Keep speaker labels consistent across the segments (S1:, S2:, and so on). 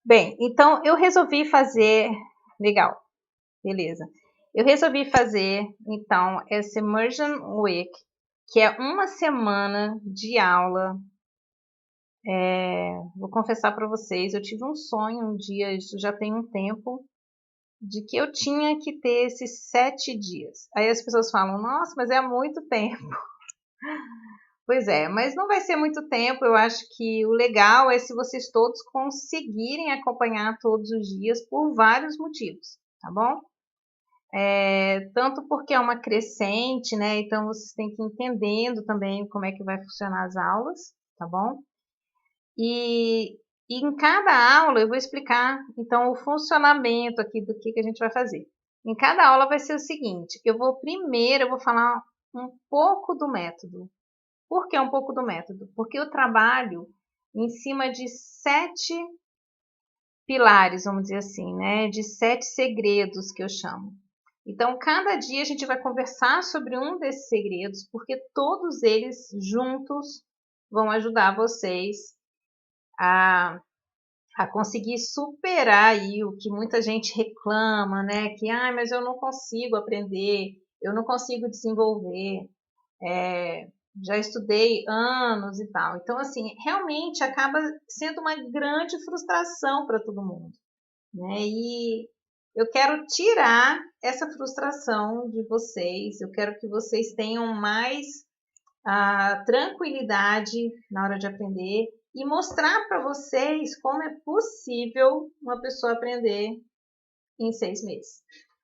S1: Bem, então eu resolvi fazer. Legal, beleza. Eu resolvi fazer, então, essa Immersion Week, que é uma semana de aula. Vou confessar para vocês, eu tive um sonho um dia, isso já tem um tempo, de que eu tinha que ter esses 7 dias. Aí as pessoas falam, nossa, mas é muito tempo. Pois é, mas não vai ser muito tempo. Eu acho que o legal é se vocês todos conseguirem acompanhar todos os dias por vários motivos, tá bom? Tanto porque é uma crescente, né? Então vocês têm que ir entendendo também como é que vai funcionar as aulas, tá bom? E, e em cada aula eu vou explicar então o funcionamento aqui do que a gente vai fazer. Em cada aula vai ser o seguinte: eu vou falar um pouco do método. Por que um pouco do método? Porque eu trabalho em cima de 7 pilares, vamos dizer assim, né? De 7 segredos que eu chamo. Então, cada dia a gente vai conversar sobre um desses segredos, porque todos eles juntos vão ajudar vocês a, a conseguir superar aí o que muita gente reclama, né? Que, mas eu não consigo aprender, eu não consigo desenvolver. Já estudei anos e tal. Então, assim, realmente acaba sendo uma grande frustração para todo mundo, né? E eu quero tirar essa frustração de vocês, eu quero que vocês tenham mais tranquilidade na hora de aprender e mostrar para vocês como é possível uma pessoa aprender em 6 meses,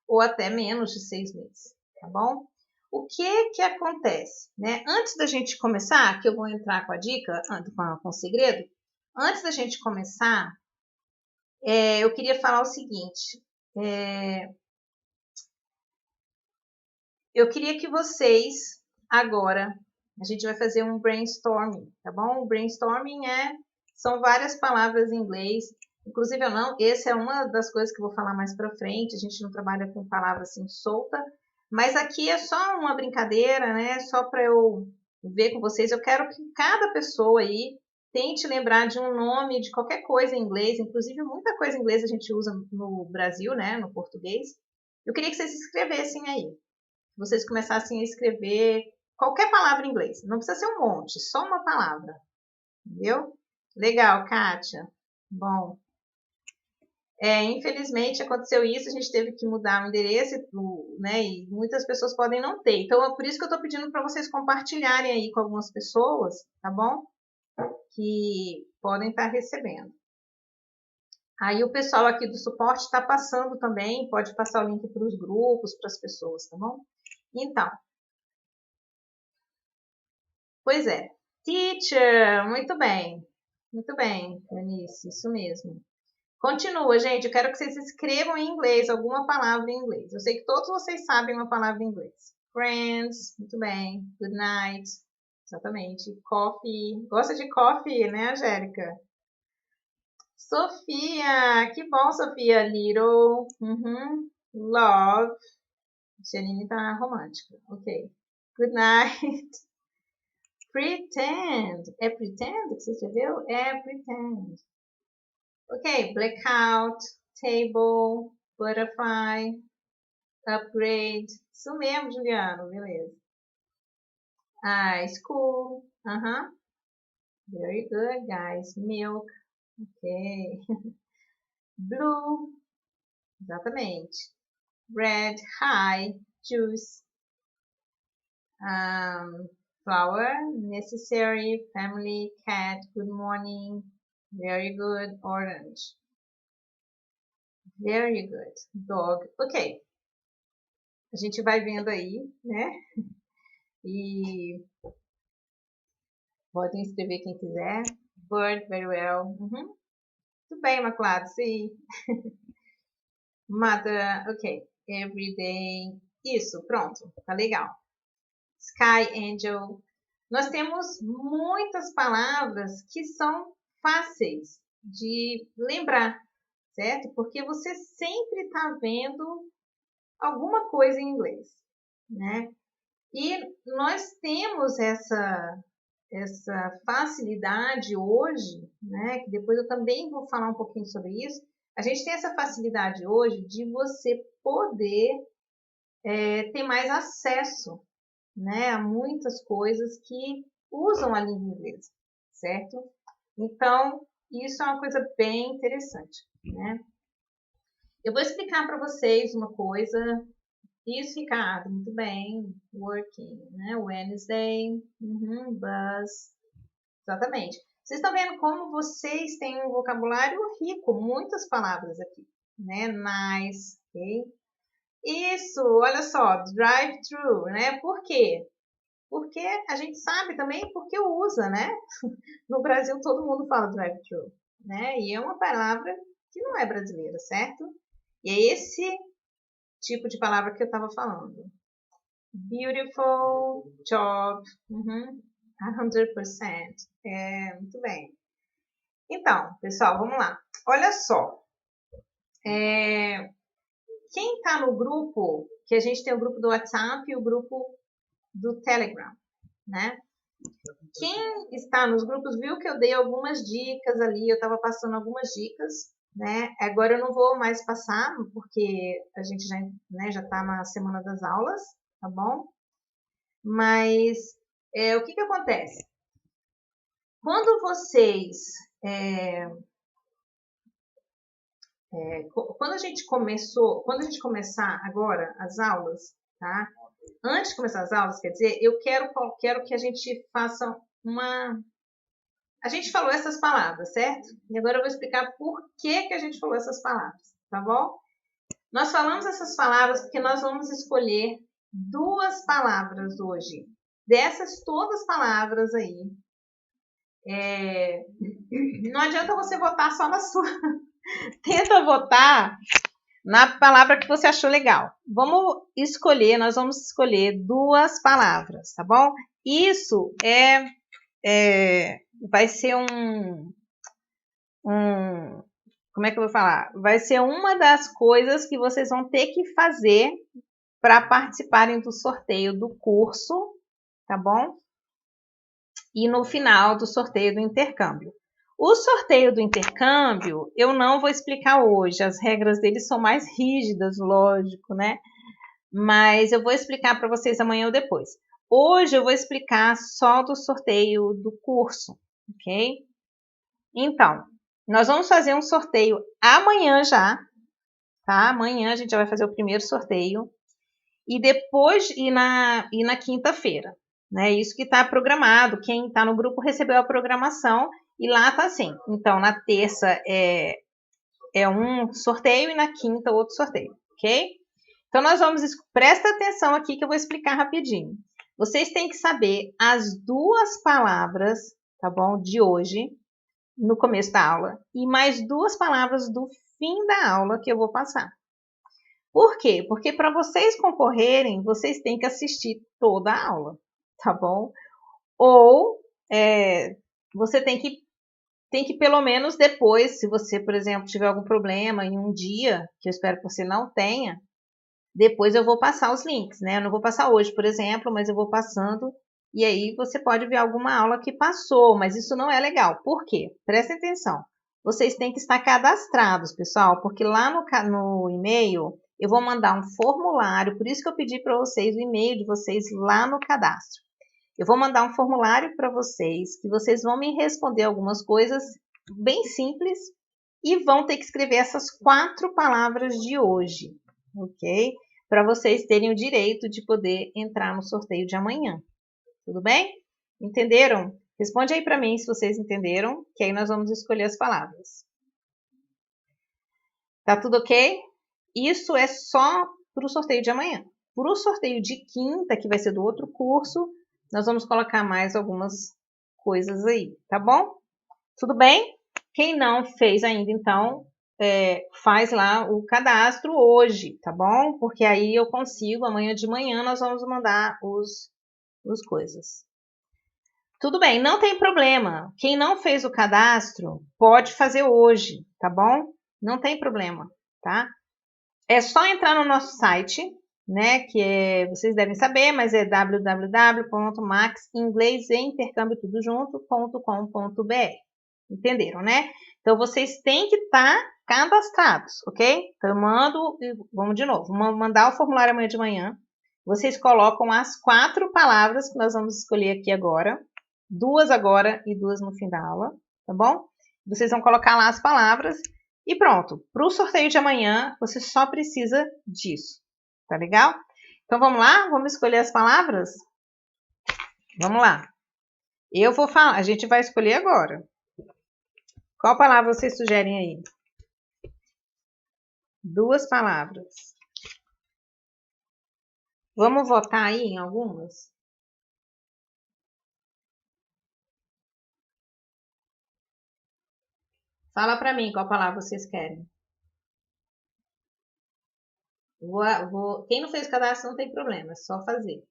S1: ou até menos de 6 meses, tá bom? O que acontece, né? Antes da gente começar, que eu vou entrar com a dica, com o segredo, antes da gente começar, eu queria falar o seguinte, eu queria que vocês, agora, a gente vai fazer um brainstorming, tá bom? O brainstorming são várias palavras em inglês, inclusive eu não, essa é uma das coisas que eu vou falar mais para frente, a gente não trabalha com palavra assim solta, mas aqui é só uma brincadeira, né? Só para eu ver com vocês, eu quero que cada pessoa aí tente lembrar de um nome de qualquer coisa em inglês, inclusive muita coisa em inglês a gente usa no Brasil, né? No português. Eu queria que vocês escrevessem aí, vocês começassem a escrever qualquer palavra em inglês. Não precisa ser um monte, só uma palavra. Entendeu? Legal, Kátia. Bom, infelizmente aconteceu isso, a gente teve que mudar o endereço, né? E muitas pessoas podem não ter. Então, é por isso que eu estou pedindo para vocês compartilharem aí com algumas pessoas, tá bom? Que podem estar recebendo. Aí o pessoal aqui do suporte está passando também, pode passar o link para os grupos, para as pessoas, tá bom? Então, pois é. Teacher, muito bem, Eunice, isso mesmo. Continua, gente, eu quero que vocês escrevam em inglês, alguma palavra em inglês. Eu sei que todos vocês sabem uma palavra em inglês. Friends, muito bem. Good night, exatamente. Coffee, gosta de coffee, né, Angélica? Sofia, que bom, Sofia. Little, love. Janine tá romântica, ok. Good night. Pretend. É pretend que você escreveu? É pretend. Ok, blackout, table, butterfly, upgrade. Isso mesmo, Juliano, beleza. School. Very good, guys. Milk. Ok. Blue. Exatamente. Red, high, juice. Flower, necessary, family, cat, good morning. Very good, orange. Very good, dog. Ok. A gente vai vendo aí, né? E podem escrever quem quiser. Bird, very well. Tudo bem, Maclado, sim. Mother, ok. Everyday. Isso, pronto. Tá legal. Sky, angel. Nós temos muitas palavras que são fáceis de lembrar, certo? Porque você sempre está vendo alguma coisa em inglês, né? E nós temos essa facilidade hoje, né, que depois eu também vou falar um pouquinho sobre isso, a gente tem essa facilidade hoje de você poder ter mais acesso, né, a muitas coisas que usam a língua inglesa, certo? Então, isso é uma coisa bem interessante, né? Eu vou explicar para vocês uma coisa. Isso, Ricardo, muito bem. Working, né? Wednesday, bus. Exatamente. Vocês estão vendo como vocês têm um vocabulário rico, muitas palavras aqui, né? Nice, ok? Isso, olha só, drive-thru, né? Por quê? Porque a gente sabe também porque usa, né? No Brasil todo mundo fala drive-thru, né? E é uma palavra que não é brasileira, certo? E é esse tipo de palavra que eu estava falando. Beautiful job, 100%. Muito bem. Então, pessoal, vamos lá. Olha só. Quem está no grupo, que a gente tem o grupo do WhatsApp e o grupo do Telegram, né? Quem está nos grupos viu que eu dei algumas dicas ali, eu estava passando algumas dicas, né? Agora eu não vou mais passar, porque a gente já está na semana das aulas, tá bom? Mas o que acontece? Quando vocês... quando a gente começar agora as aulas, tá? Antes de começar as aulas, quer dizer, eu quero que a gente faça uma... A gente falou essas palavras, certo? E agora eu vou explicar por que a gente falou essas palavras, tá bom? Nós falamos essas palavras porque nós vamos escolher 2 palavras hoje. Dessas todas as palavras aí, não adianta você votar só na sua. Tenta votar na palavra que você achou legal. Nós vamos escolher 2 palavras, tá bom? Isso vai ser como é que eu vou falar? Vai ser uma das coisas que vocês vão ter que fazer para participarem do sorteio do curso, tá bom? E no final do sorteio do intercâmbio. O sorteio do intercâmbio, eu não vou explicar hoje, as regras dele são mais rígidas, lógico, né? Mas eu vou explicar para vocês amanhã ou depois. Hoje eu vou explicar só do sorteio do curso, ok? Então, nós vamos fazer um sorteio amanhã já, tá? Amanhã a gente já vai fazer o primeiro sorteio. E depois, na quinta-feira, né? Isso que está programado. Quem está no grupo recebeu a programação e lá está assim. Então, na terça é um sorteio e na quinta outro sorteio, ok? Então, presta atenção aqui que eu vou explicar rapidinho. Vocês têm que saber as 2 palavras, tá bom? De hoje, no começo da aula, e mais 2 palavras do fim da aula que eu vou passar. Por quê? Porque para vocês concorrerem, vocês têm que assistir toda a aula, tá bom? Ou você tem que pelo menos depois, se você, por exemplo, tiver algum problema em um dia, que eu espero que você não tenha, depois eu vou passar os links, né? Eu não vou passar hoje, por exemplo, mas eu vou passando e aí você pode ver alguma aula que passou, mas isso não é legal. Por quê? Prestem atenção. Vocês têm que estar cadastrados, pessoal, porque lá no e-mail eu vou mandar um formulário, por isso que eu pedi para vocês o e-mail de vocês lá no cadastro. Eu vou mandar um formulário para vocês, que vocês vão me responder algumas coisas bem simples e vão ter que escrever essas 4 palavras de hoje, ok? Para vocês terem o direito de poder entrar no sorteio de amanhã. Tudo bem? Entenderam? Responde aí para mim se vocês entenderam, que aí nós vamos escolher as palavras. Tá tudo ok? Isso é só para o sorteio de amanhã. Para o sorteio de quinta, que vai ser do outro curso, nós vamos colocar mais algumas coisas aí, tá bom? Tudo bem? Quem não fez ainda, então, faz lá o cadastro hoje, tá bom? Porque aí eu consigo, amanhã de manhã nós vamos mandar os coisas. Tudo bem, não tem problema. Quem não fez o cadastro, pode fazer hoje, tá bom? Não tem problema, tá? É só entrar no nosso site, né? Que vocês devem saber, mas é www.maxinglêsintercâmbio.com.br. Entenderam, né? Então, vocês têm que estar cadastrados, ok? Então, eu mando, vamos de novo, mandar o formulário amanhã de manhã. Vocês colocam as 4 palavras que nós vamos escolher aqui agora. 2 agora e 2 no fim da aula, tá bom? Vocês vão colocar lá as palavras e pronto. Para o sorteio de amanhã, você só precisa disso, tá legal? Então, vamos lá? Vamos escolher as palavras? Vamos lá. Eu vou falar, a gente vai escolher agora. Qual palavra vocês sugerem aí? 2 palavras. Vamos votar aí em algumas? Fala para mim qual palavra vocês querem. Quem não fez cadastro não tem problema, é só fazer.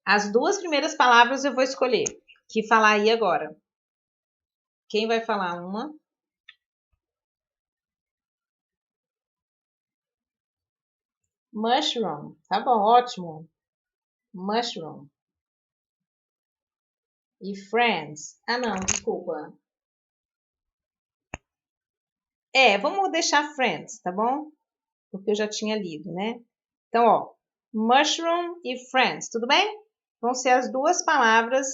S1: As 2 primeiras palavras eu vou escolher, que falar aí agora. Quem vai falar uma? Mushroom. Tá bom, ótimo. Mushroom. E friends. Ah, não, desculpa. Vamos deixar friends, tá bom? Porque eu já tinha lido, né? Então, ó, mushroom e friends, tudo bem? Vão ser as 2 palavras.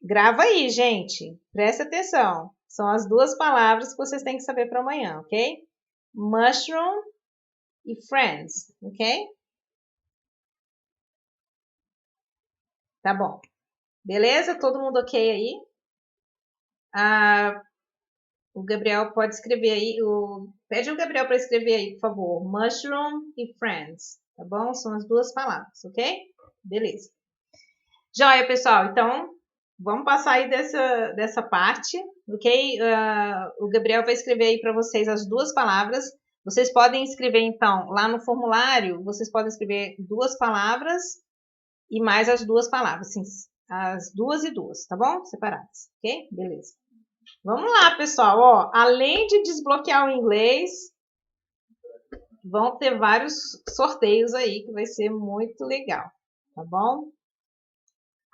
S1: Grava aí, gente. Presta atenção. São as 2 palavras que vocês têm que saber para amanhã, ok? Mushroom e friends, ok? Tá bom. Beleza? Todo mundo ok aí? O Gabriel pode escrever aí. Pede o Gabriel para escrever aí, por favor. Mushroom e friends. Tá bom? São as 2 palavras, ok? Beleza. Joia, pessoal. Então, vamos passar aí dessa parte, ok? O Gabriel vai escrever aí para vocês as 2 palavras. Vocês podem escrever, então, lá no formulário, vocês podem escrever 2 palavras e mais as 2 palavras, sim, as 2 e 2, tá bom? Separadas, ok? Beleza. Vamos lá, pessoal. Ó, além de desbloquear o inglês, vão ter vários sorteios aí que vai ser muito legal, tá bom?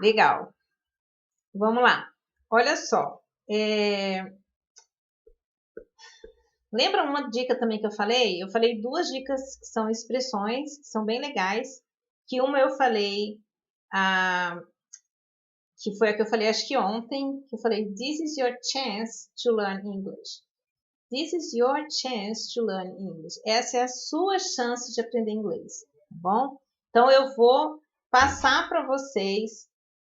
S1: Legal. Vamos lá. Olha só. Lembra uma dica também que eu falei? Eu falei 2 dicas que são expressões, que são bem legais. Que uma eu falei, que foi a que eu falei acho que ontem, que eu falei, this is your chance to learn English. This is your chance to learn English. Essa é a sua chance de aprender inglês, tá bom? Então eu vou passar para vocês.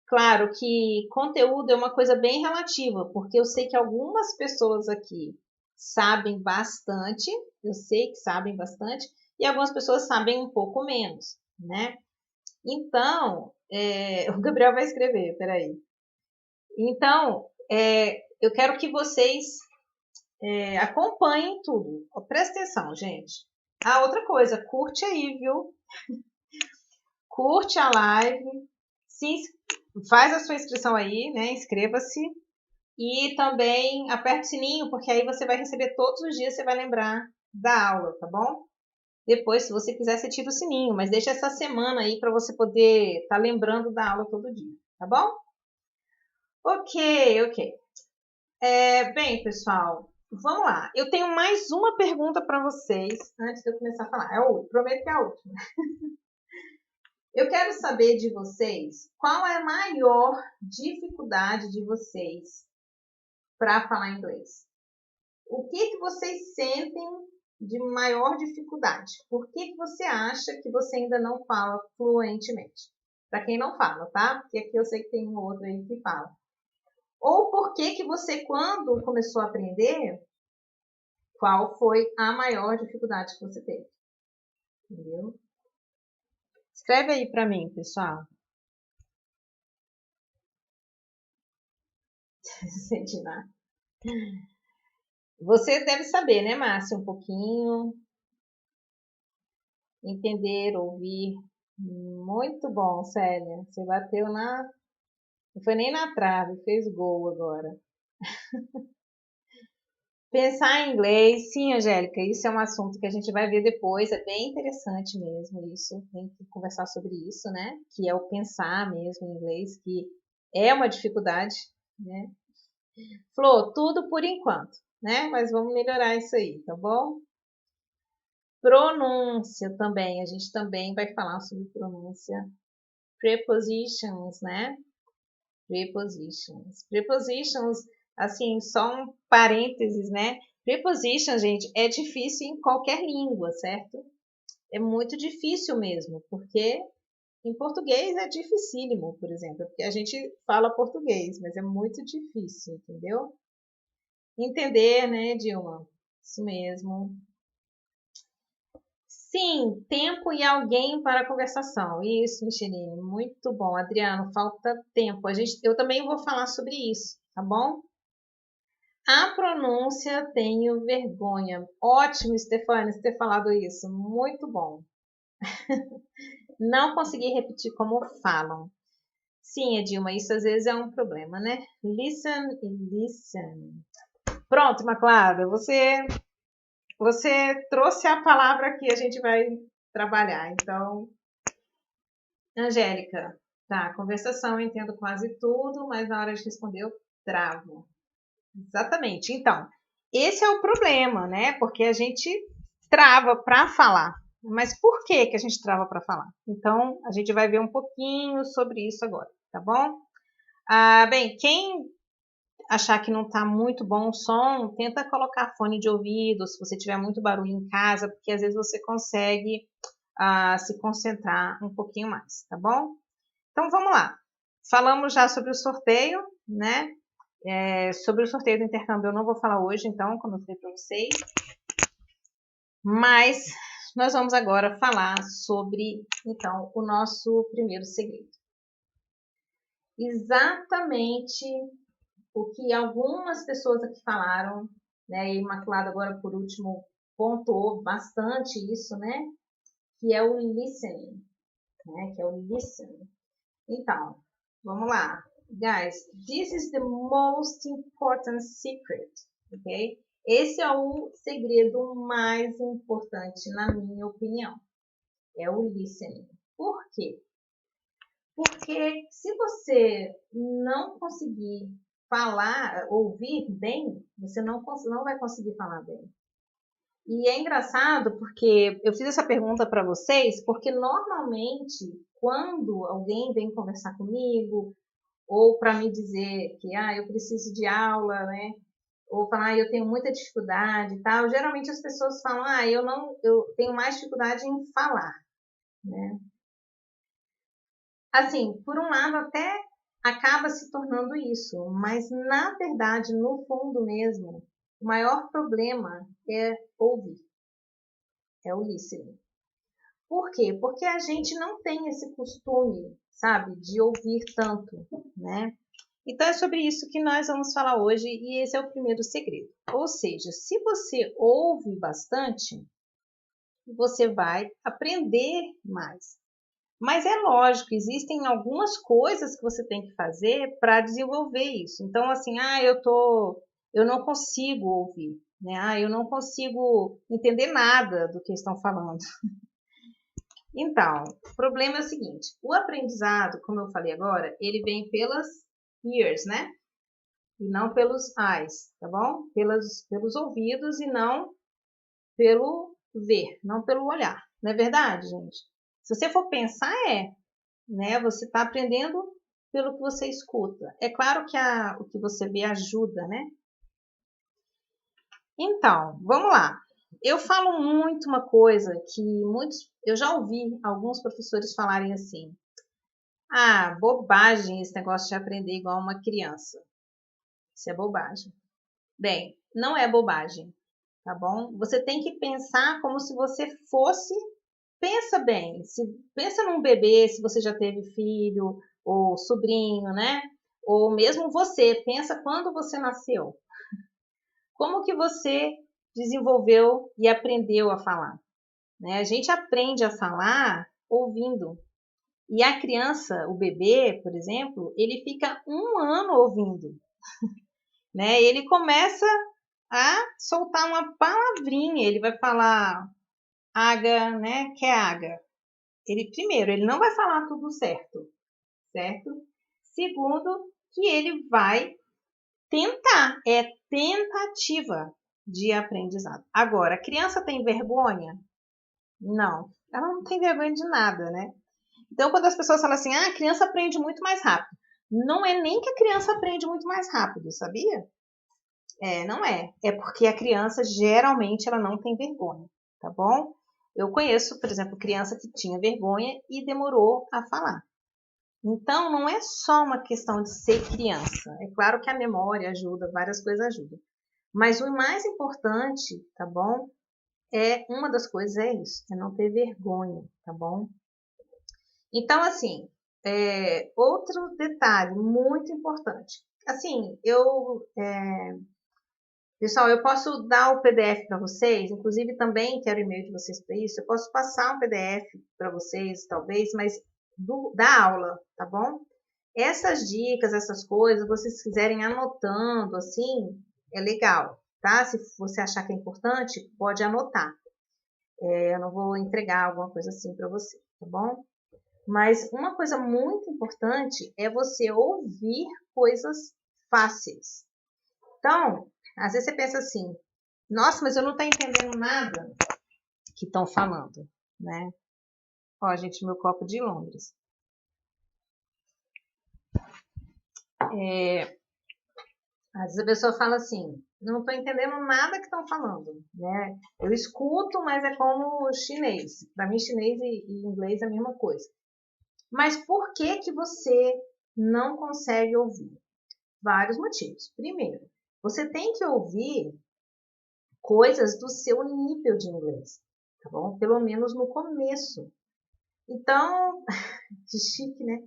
S1: Claro que conteúdo é uma coisa bem relativa, porque eu sei que algumas pessoas aqui sabem bastante, eu sei que sabem bastante, e algumas pessoas sabem um pouco menos, né? Então, o Gabriel vai escrever, peraí. Então, eu quero que vocês acompanhem tudo. Presta atenção, gente. Outra coisa, curte aí, viu? Curte a live, faz a sua inscrição aí, né? Inscreva-se. E também aperte o sininho, porque aí você vai receber todos os dias, você vai lembrar da aula, tá bom? Depois, se você quiser, você tira o sininho, mas deixa essa semana aí para você poder estar lembrando da aula todo dia, tá bom? Ok. Bem, pessoal, vamos lá. Eu tenho mais uma pergunta para vocês antes de eu começar a falar. Prometo que é a última. Eu quero saber de vocês qual é a maior dificuldade de vocês para falar inglês. O que vocês sentem de maior dificuldade? Por que você acha que você ainda não fala fluentemente? Para quem não fala, tá? Porque aqui eu sei que tem um outro aí que fala. Ou por que você, quando começou a aprender, qual foi a maior dificuldade que você teve? Entendeu? Escreve aí para mim, pessoal. Sente nada. Você deve saber, né, Márcia? Um pouquinho. Entender, ouvir. Muito bom, Célia. Você bateu na... Não foi nem na trave, fez gol agora. Pensar em inglês, sim, Angélica, isso é um assunto que a gente vai ver depois, é bem interessante mesmo isso, tem que conversar sobre isso, né? Que é o pensar mesmo em inglês, que é uma dificuldade, né? Flor, tudo por enquanto, né? Mas vamos melhorar isso aí, tá bom? Pronúncia também, a gente também vai falar sobre pronúncia. Prepositions, né? Prepositions. Prepositions, assim, só um parênteses, né? Prepositions, gente, é difícil em qualquer língua, certo? É muito difícil mesmo, porque em português é dificílimo, por exemplo, porque a gente fala português, mas é muito difícil, entendeu? Entender, né, Dilma? Isso mesmo. Sim, tempo e alguém para a conversação. Isso, Micheline, muito bom. Adriano, falta tempo. Eu também vou falar sobre isso, tá bom? A pronúncia, tenho vergonha. Ótimo, Stefane, você ter falado isso. Muito bom. Não consegui repetir como falam. Sim, Edilma, isso às vezes é um problema, né? Listen e listen. Pronto, Maclada, você trouxe a palavra que a gente vai trabalhar. Então, Angélica, tá, conversação, eu entendo quase tudo, mas na hora de responder eu travo. Exatamente. Então, esse é o problema, né? Porque a gente trava para falar. Mas por que que a gente trava para falar? Então, a gente vai ver um pouquinho sobre isso agora, tá bom? Bem, quem achar que não está muito bom o som, tenta colocar fone de ouvido, se você tiver muito barulho em casa, porque às vezes você consegue se concentrar um pouquinho mais, tá bom? Então, vamos lá. Falamos já sobre o sorteio, né? Sobre o sorteio do intercâmbio eu não vou falar hoje, então, como eu falei para vocês. Mas nós vamos agora falar sobre, então, o nosso primeiro segredo. Exatamente o que algumas pessoas aqui falaram, né? E Imaculada agora, por último, pontuou bastante isso, né? Que é o listening, né? Que é o listening. Então, vamos lá. Guys, this is the most important secret, ok? Esse é o segredo mais importante, na minha opinião. É o listening. Por quê? Porque se você não conseguir falar, ouvir bem, você não vai conseguir falar bem. E é engraçado porque eu fiz essa pergunta para vocês, porque normalmente quando alguém vem conversar comigo, ou para me dizer que eu preciso de aula, né? Ou falar, eu tenho muita dificuldade e tal. Geralmente as pessoas falam, eu tenho mais dificuldade em falar, né? Assim, por um lado até acaba se tornando isso, mas na verdade, no fundo mesmo, o maior problema é ouvir, é o listening. Por quê? Porque a gente não tem esse costume, sabe, de ouvir tanto, né? Então é sobre isso que nós vamos falar hoje e esse é o primeiro segredo. Ou seja, se você ouve bastante, você vai aprender mais. Mas é lógico, existem algumas coisas que você tem que fazer para desenvolver isso. Então, assim, eu não consigo ouvir, né? Eu não consigo entender nada do que estão falando. Então, o problema é o seguinte: o aprendizado, como eu falei agora, ele vem pelas ears, né? E não pelos eyes, tá bom? Pelos ouvidos e não pelo ver, não pelo olhar. Não é verdade, gente? Se você for pensar, né? Você está aprendendo pelo que você escuta. É claro que o que você vê ajuda, né? Então, vamos lá. Eu falo muito uma coisa que eu já ouvi alguns professores falarem assim: bobagem esse negócio de aprender igual uma criança. Isso é bobagem. Bem, não é bobagem, tá bom? Você tem que pensar como se você fosse. Pensa bem, pensa num bebê, se você já teve filho ou sobrinho, né? Ou mesmo você, pensa quando você nasceu. Como que você desenvolveu e aprendeu a falar? Né? A gente aprende a falar ouvindo. E a criança, o bebê, por exemplo, ele fica 1 ano ouvindo. Né? Ele começa a soltar uma palavrinha. Ele vai falar água, né? Que é água. Primeiro, ele não vai falar tudo certo, certo? Segundo, que ele vai tentar, é tentativa de aprendizado. Agora, a criança tem vergonha? Não, ela não tem vergonha de nada, né? Então, quando as pessoas falam assim, a criança aprende muito mais rápido. Não é nem que a criança aprende muito mais rápido, sabia? Não é. É porque a criança, geralmente, ela não tem vergonha, tá bom? Eu conheço, por exemplo, criança que tinha vergonha e demorou a falar. Então, não é só uma questão de ser criança. É claro que a memória ajuda, várias coisas ajudam. Mas o mais importante, tá bom? Uma das coisas é isso, é não ter vergonha, tá bom? Então, assim, outro detalhe muito importante. Assim, pessoal, eu posso dar o PDF para vocês, inclusive também quero o e-mail de vocês para isso. Eu posso passar um PDF para vocês, talvez, mas da aula, tá bom? Essas dicas, essas coisas, vocês quiserem anotando, assim, é legal, tá? Se você achar que é importante, pode anotar. Eu não vou entregar alguma coisa assim para você, tá bom? Mas uma coisa muito importante é você ouvir coisas fáceis. Então, às vezes você pensa assim, nossa, mas eu não estou entendendo nada que estão falando, né? Ó, gente, meu copo de Londres. Às vezes a pessoa fala assim, não estou entendendo nada que estão falando, né? Eu escuto, mas é como chinês. Para mim, chinês e inglês é a mesma coisa. Mas por que que você não consegue ouvir? Vários motivos. Primeiro, você tem que ouvir coisas do seu nível de inglês, tá bom? Pelo menos no começo. Então, que chique, né?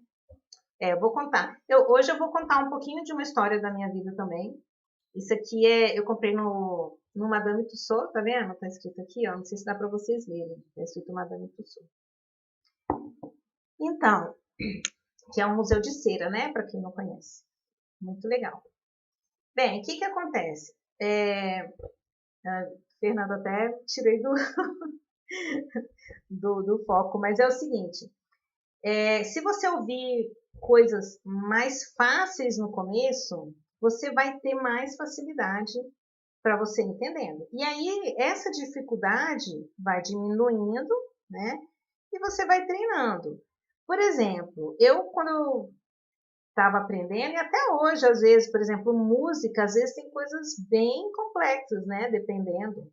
S1: Eu vou contar. Hoje eu vou contar um pouquinho de uma história da minha vida também. Isso aqui eu comprei no Madame Tussauds, tá vendo? Tá escrito aqui, ó. Não sei se dá para vocês verem. Tá escrito Madame Tussauds. Então, que é um museu de cera, né? Para quem não conhece. Muito legal. Bem, o que que acontece? Fernando, até tirei do foco, mas é o seguinte: se você ouvir coisas mais fáceis no começo, você vai ter mais facilidade para você entendendo. E aí, essa dificuldade vai diminuindo, né? E você vai treinando. Por exemplo, quando eu estava aprendendo, e até hoje, às vezes, por exemplo, música, às vezes tem coisas bem complexas, né? Dependendo.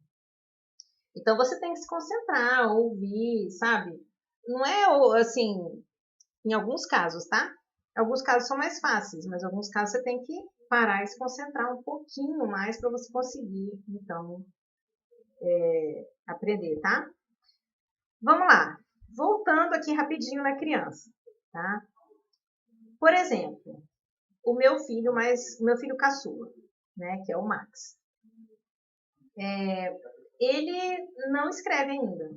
S1: Então, você tem que se concentrar, ouvir, sabe? Não é assim, em alguns casos, tá? Alguns casos são mais fáceis, mas em alguns casos você tem que parar e se concentrar um pouquinho mais para você conseguir, então, aprender, tá? Vamos lá. Voltando aqui rapidinho na criança, tá? Por exemplo, o meu filho caçula, né, que é o Max. Ele não escreve ainda,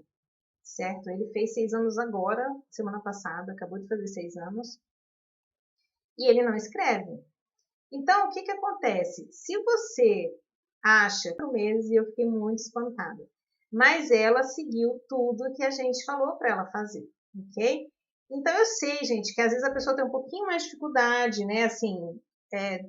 S1: certo? Ele fez 6 anos agora, semana passada, acabou de fazer 6 anos, e ele não escreve. Então, o que que acontece? Se você acha, 4 meses e eu fiquei muito espantada, mas ela seguiu tudo que a gente falou para ela fazer, ok? Então, eu sei, gente, que às vezes a pessoa tem um pouquinho mais de dificuldade, né? Assim,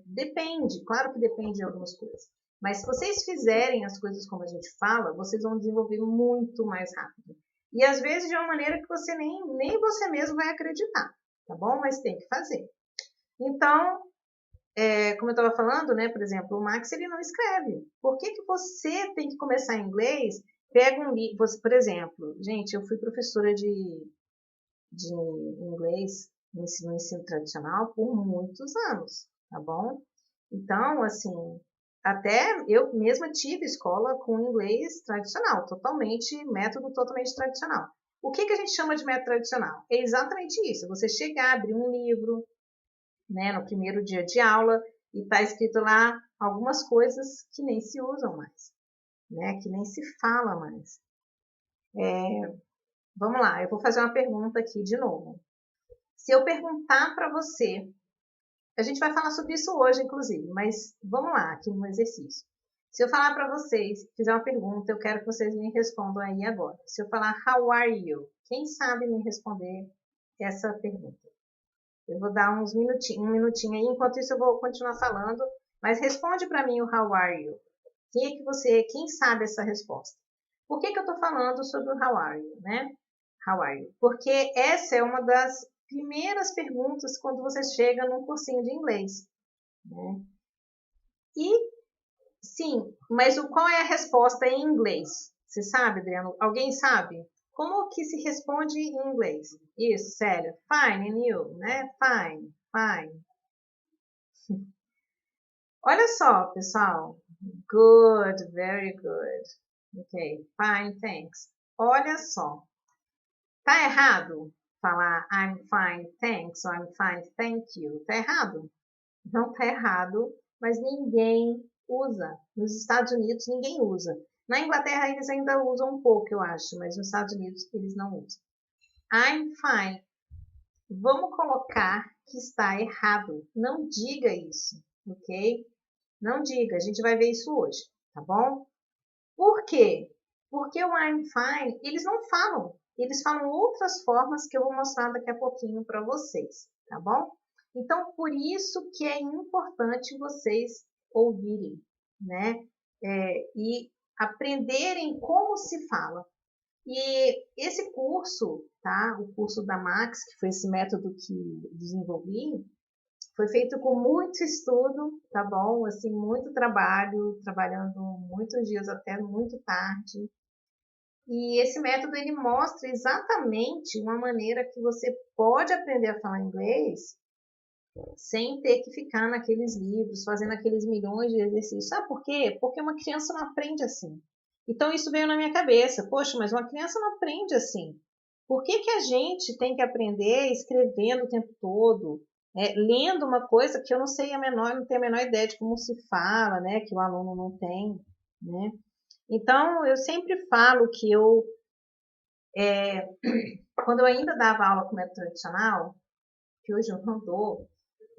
S1: depende, claro que depende de algumas coisas. Mas se vocês fizerem as coisas como a gente fala, vocês vão desenvolver muito mais rápido. E às vezes de uma maneira que você nem você mesmo vai acreditar, tá bom? Mas tem que fazer. Então, como eu estava falando, né? Por exemplo, o Max ele não escreve. Por que que você tem que começar em inglês? Pega um livro, por exemplo, gente, eu fui professora de inglês no ensino tradicional por muitos anos, tá bom? Então, assim, até eu mesma tive escola com inglês tradicional, método totalmente tradicional. O que que a gente chama de método tradicional? É exatamente isso, você chegar, abrir um livro, né, no primeiro dia de aula, e está escrito lá algumas coisas que nem se usam mais, né, que nem se fala mais. Vamos lá, eu vou fazer uma pergunta aqui de novo. Se eu perguntar para você, a gente vai falar sobre isso hoje, inclusive, mas vamos lá, aqui no exercício. Se eu falar para vocês, fizer uma pergunta, eu quero que vocês me respondam aí agora. Se eu falar how are you, quem sabe me responder essa pergunta? Eu vou dar um minutinho aí, enquanto isso eu vou continuar falando, mas responde para mim o how are you. Quem sabe essa resposta? Por que eu estou falando sobre o how are you, né? How are you? Porque essa é uma das primeiras perguntas quando você chega num cursinho de inglês, né? E sim, mas qual é a resposta em inglês? Você sabe, Adriano? Alguém sabe? Como que se responde em inglês? Isso, sério. Fine, and you, né? Fine, fine. Olha só, pessoal. Good, very good. Ok, fine, thanks. Olha só. Tá errado falar I'm fine, thanks, ou I'm fine, thank you? Tá errado? Não tá errado, mas ninguém usa. Nos Estados Unidos, ninguém usa. Na Inglaterra, eles ainda usam um pouco, eu acho, mas nos Estados Unidos, eles não usam. I'm fine. Vamos colocar que está errado. Não diga isso, ok? Não diga. A gente vai ver isso hoje, tá bom? Por quê? Porque o I'm fine, eles não falam. Eles falam outras formas que eu vou mostrar daqui a pouquinho para vocês, tá bom? Então, por isso que é importante vocês ouvirem, né? E aprenderem como se fala. E esse curso, tá? O curso da Max, que foi esse método que desenvolvi, foi feito com muito estudo, tá bom? Assim, muito trabalho, trabalhando muitos dias até muito tarde. E esse método ele mostra exatamente uma maneira que você pode aprender a falar inglês sem ter que ficar naqueles livros, fazendo aqueles milhões de exercícios. Sabe por quê? Porque uma criança não aprende assim. Então isso veio na minha cabeça. Poxa, mas uma criança não aprende assim. Por que que a gente tem que aprender escrevendo o tempo todo, lendo uma coisa que eu não sei não tenho a menor ideia de como se fala, né? Que o aluno não tem, né? Então eu sempre falo que quando eu ainda dava aula com método tradicional, que hoje eu não dou,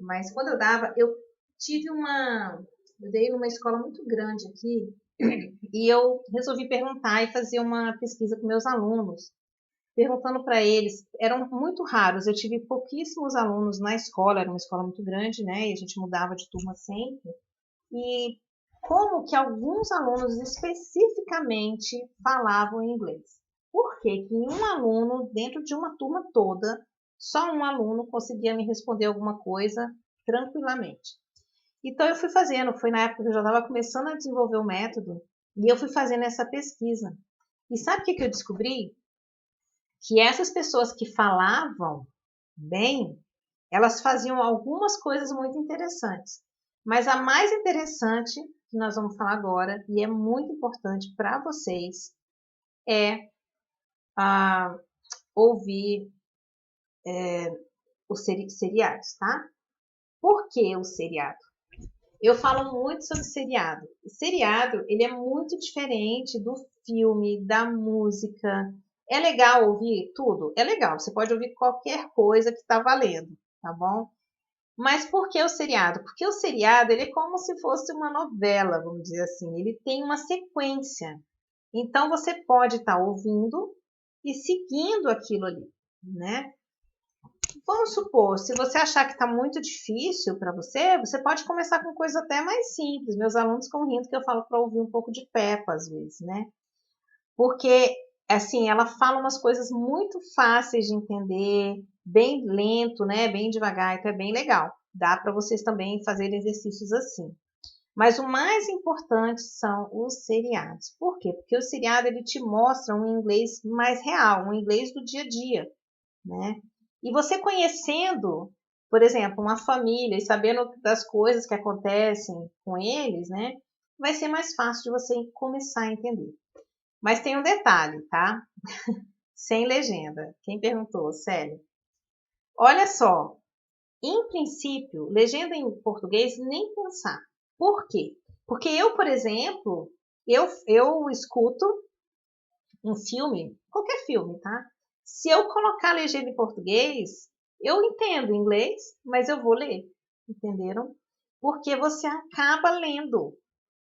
S1: mas quando eu dava, eu dei numa escola muito grande aqui, e eu resolvi perguntar e fazer uma pesquisa com meus alunos, perguntando para eles, eram muito raros, eu tive pouquíssimos alunos na escola, era uma escola muito grande, né, e a gente mudava de turma sempre, e como que alguns alunos especificamente falavam inglês. Por que que um aluno, dentro de uma turma toda, só um aluno conseguia me responder alguma coisa tranquilamente? Então, eu fui fazendo, foi na época que eu já estava começando a desenvolver o método, e eu fui fazendo essa pesquisa. E sabe o que eu descobri? Que essas pessoas que falavam bem, elas faziam algumas coisas muito interessantes. Mas a mais interessante, que nós vamos falar agora, e é muito importante para vocês, é ouvir os seriados, tá? Por que o seriado? Eu falo muito sobre seriado. O seriado, ele é muito diferente do filme, da música. É legal ouvir tudo? É legal. Você pode ouvir qualquer coisa que está valendo, tá bom? Mas por que o seriado? Porque o seriado, ele é como se fosse uma novela, vamos dizer assim. Ele tem uma sequência. Então, você pode estar ouvindo e seguindo aquilo ali, né? Vamos supor, se você achar que está muito difícil para você, você pode começar com coisa até mais simples. Meus alunos ficam rindo que eu falo para ouvir um pouco de Peppa às vezes, né? Porque, assim, ela fala umas coisas muito fáceis de entender, bem lento, né? Bem devagar, então é bem legal. Dá para vocês também fazerem exercícios assim. Mas o mais importante são os seriados. Por quê? Porque o seriado ele te mostra um inglês mais real, um inglês do dia a dia, né? E você conhecendo, por exemplo, uma família e sabendo das coisas que acontecem com eles, né? Vai ser mais fácil de você começar a entender. Mas tem um detalhe, tá? Sem legenda. Quem perguntou, Célia? Olha só, em princípio, legenda em português nem pensar. Por quê? Porque eu, por exemplo, eu escuto um filme, qualquer filme, tá? Se eu colocar a legenda em português, eu entendo inglês, mas eu vou ler, entenderam? Porque você acaba lendo.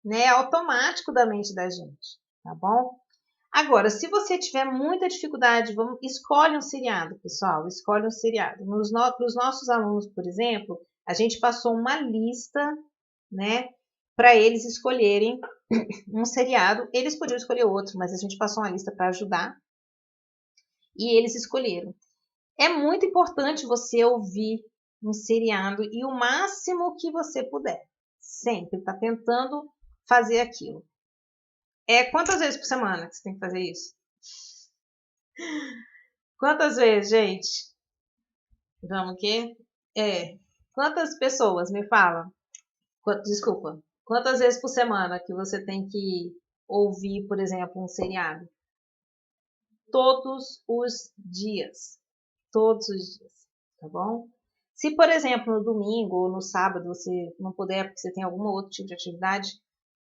S1: né? É automático da mente da gente, tá bom? Agora, se você tiver muita dificuldade, escolhe um seriado, pessoal, escolhe um seriado. Nos nossos alunos, por exemplo, a gente passou uma lista, né, para eles escolherem um seriado. Eles podiam escolher outro, mas a gente passou uma lista para ajudar e eles escolheram. É muito importante você ouvir um seriado e o máximo que você puder. Sempre está tentando fazer aquilo. Quantas vezes por semana que você tem que fazer isso? Quantas vezes, gente? Vamos que? Quantas pessoas me falam? Desculpa. Quantas vezes por semana que você tem que ouvir, por exemplo, um seriado? Todos os dias. Todos os dias, tá bom? Se, por exemplo, no domingo ou no sábado você não puder porque você tem algum outro tipo de atividade,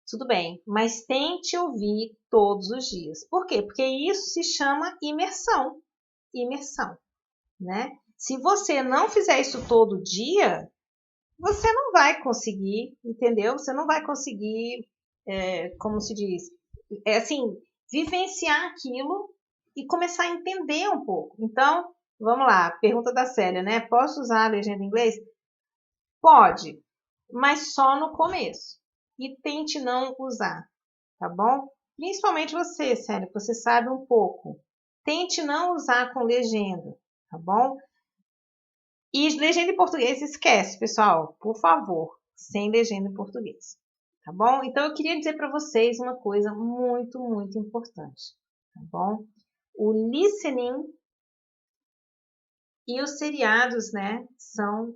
S1: tudo bem, mas tente ouvir todos os dias. Por quê? Porque isso se chama imersão. Imersão, né? Se você não fizer isso todo dia, você não vai conseguir, entendeu? Você não vai conseguir, como se diz, assim, vivenciar aquilo e começar a entender um pouco. Então, vamos lá, pergunta da Célia, né? Posso usar a legenda em inglês? Pode, mas só no começo. E tente não usar, tá bom? Principalmente você, Célia, que você sabe um pouco. Tente não usar com legenda, tá bom? E legenda em português, esquece, pessoal, por favor, sem legenda em português, tá bom? Então, eu queria dizer para vocês uma coisa muito, muito importante, tá bom? O listening e os seriados, né, são,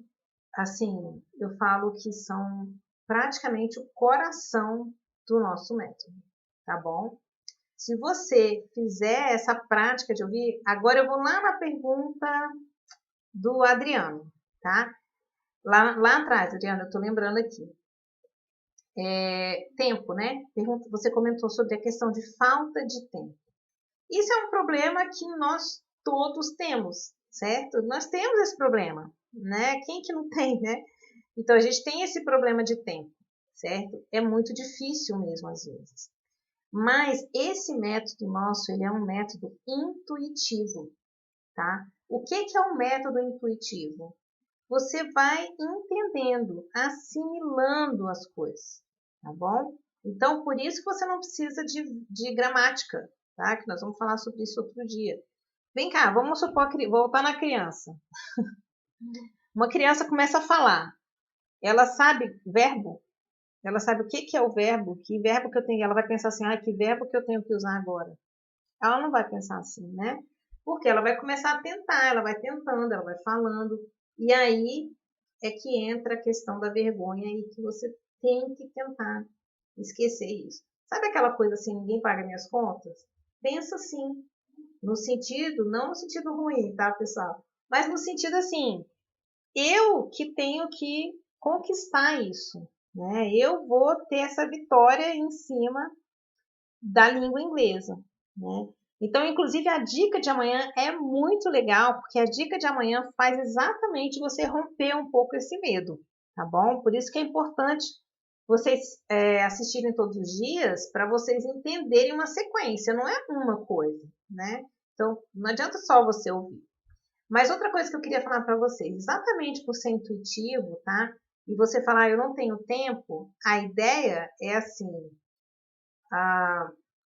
S1: assim, eu falo que são praticamente o coração do nosso método, tá bom? Se você fizer essa prática de ouvir, agora eu vou lá na pergunta do Adriano, tá? Lá atrás, Adriana, eu tô lembrando aqui. Tempo, né? Você comentou sobre a questão de falta de tempo. Isso é um problema que nós todos temos, certo? Nós temos esse problema, né? Quem que não tem, né? Então, a gente tem esse problema de tempo, certo? É muito difícil mesmo, às vezes. Mas esse método nosso, ele é um método intuitivo, tá? O que é um método intuitivo? Você vai entendendo, assimilando as coisas, tá bom? Então, por isso que você não precisa de gramática, tá? Que nós vamos falar sobre isso outro dia. Vem cá, vamos supor, voltar na criança. Uma criança começa a falar. Ela sabe verbo? Ela sabe o que é o verbo? Que verbo que eu tenho? Ela vai pensar assim, que verbo que eu tenho que usar agora? Ela não vai pensar assim, né? Porque ela vai começar a tentar, ela vai tentando, ela vai falando. E aí é que entra a questão da vergonha e que você tem que tentar esquecer isso. Sabe aquela coisa assim, ninguém paga minhas contas? Pensa assim, no sentido, não no sentido ruim, tá, pessoal? Mas no sentido assim, eu que tenho que conquistar isso, né? Eu vou ter essa vitória em cima da língua inglesa, né? Então, inclusive, a dica de amanhã é muito legal, porque a dica de amanhã faz exatamente você romper um pouco esse medo, tá bom? Por isso que é importante vocês assistirem todos os dias para vocês entenderem uma sequência, não é uma coisa, né? Então, não adianta só você ouvir. Mas outra coisa que eu queria falar para vocês, exatamente por ser intuitivo, tá? E você falar, eu não tenho tempo, a ideia é assim,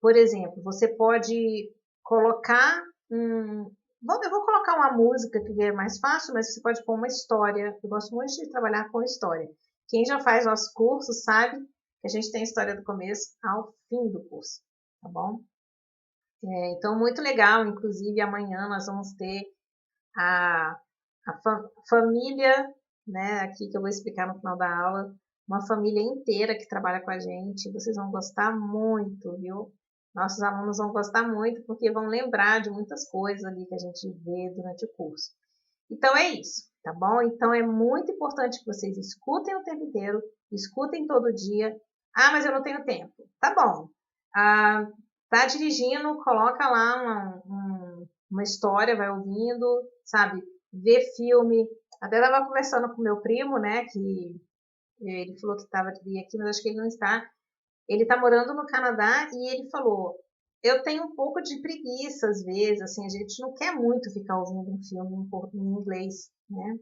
S1: por exemplo, você pode colocar eu vou colocar uma música que é mais fácil, mas você pode pôr uma história. Eu gosto muito de trabalhar com história. Quem já faz nosso curso sabe que a gente tem história do começo ao fim do curso, tá bom? Então, muito legal. Inclusive, amanhã nós vamos ter a, família, né, aqui que eu vou explicar no final da aula, uma família inteira que trabalha com a gente. Vocês vão gostar muito, viu? Nossos alunos vão gostar muito porque vão lembrar de muitas coisas ali que a gente vê durante o curso. Então é isso, tá bom? Então é muito importante que vocês escutem o tempo inteiro, escutem todo dia. Ah, mas eu não tenho tempo. Tá bom. Tá dirigindo, coloca lá uma história, vai ouvindo, sabe? Vê filme. Até estava conversando com meu primo, né? Que ele falou que estava aqui, mas acho que ele não está. Ele está morando no Canadá e ele falou, eu tenho um pouco de preguiça às vezes, assim, a gente não quer muito ficar ouvindo um filme em inglês, né?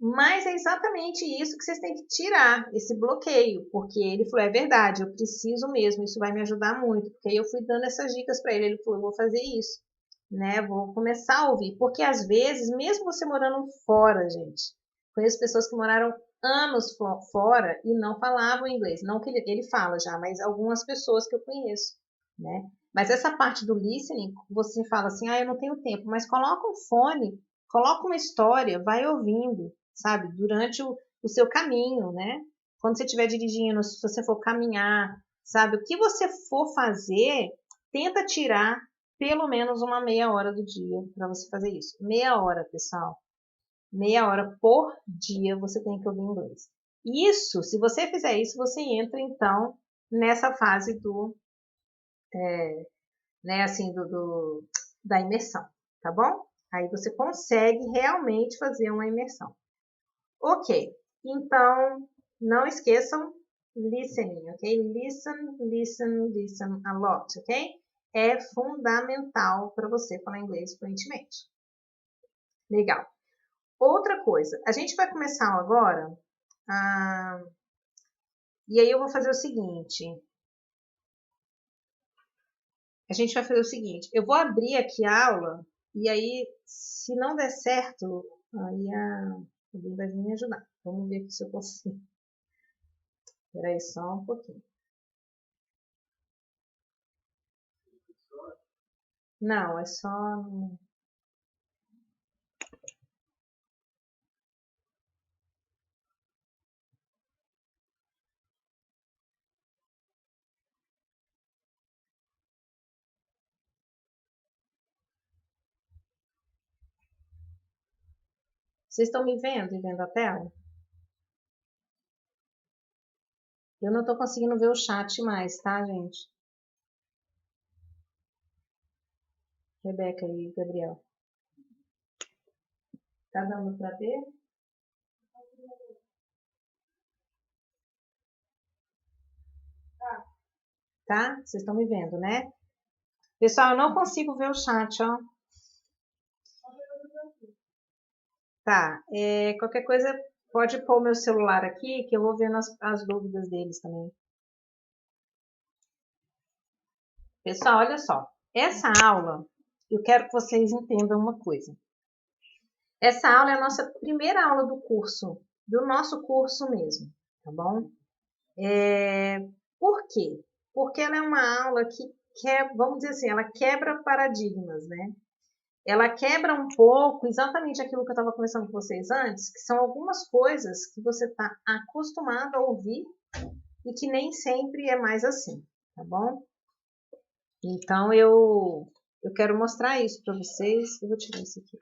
S1: Mas é exatamente isso que vocês têm que tirar, esse bloqueio, porque ele falou, é verdade, eu preciso mesmo, isso vai me ajudar muito, porque aí eu fui dando essas dicas para ele, ele falou, eu vou fazer isso, né, vou começar a ouvir, porque às vezes, mesmo você morando fora, gente, conheço pessoas que moraram anos fora e não falavam inglês, não que ele fala já, mas algumas pessoas que eu conheço, né, mas essa parte do listening, você fala assim, eu não tenho tempo, mas coloca um fone, coloca uma história, vai ouvindo, sabe? Durante o seu caminho, né? Quando você estiver dirigindo, se você for caminhar, sabe? O que você for fazer, tenta tirar pelo menos uma meia hora do dia para você fazer isso. Meia hora, pessoal. Meia hora por dia você tem que ouvir inglês. Isso, se você fizer isso, você entra então nessa fase né, assim, da imersão, tá bom? Aí você consegue realmente fazer uma imersão. Ok, então não esqueçam listening, ok? Listen, listen, listen a lot, ok? É fundamental para você falar inglês fluentemente. Legal. Outra coisa, a gente vai começar agora, e aí eu vou fazer o seguinte. A gente vai fazer o seguinte, eu vou abrir aqui a aula, e aí, se não der certo, aí alguém vai me ajudar. Vamos ver se eu consigo. Espera aí só um pouquinho. Não, é só... Vocês estão me vendo e vendo a tela? Eu não estou conseguindo ver o chat mais, tá, gente? Rebeca e Gabriel. Tá dando para ver? Tá? Vocês estão me vendo, né? Pessoal, eu não consigo ver o chat, ó. Tá. Qualquer coisa, pode pôr o meu celular aqui, que eu vou vendo as dúvidas deles também. Pessoal, olha só. Essa aula, eu quero que vocês entendam uma coisa. Essa aula é a nossa primeira aula do curso, do nosso curso mesmo, tá bom? Por quê? Porque ela é uma aula vamos dizer assim, ela quebra paradigmas, né? Ela quebra um pouco exatamente aquilo que eu estava conversando com vocês antes, que são algumas coisas que você está acostumado a ouvir e que nem sempre é mais assim, tá bom? Então, eu quero mostrar isso para vocês. Eu vou tirar isso aqui.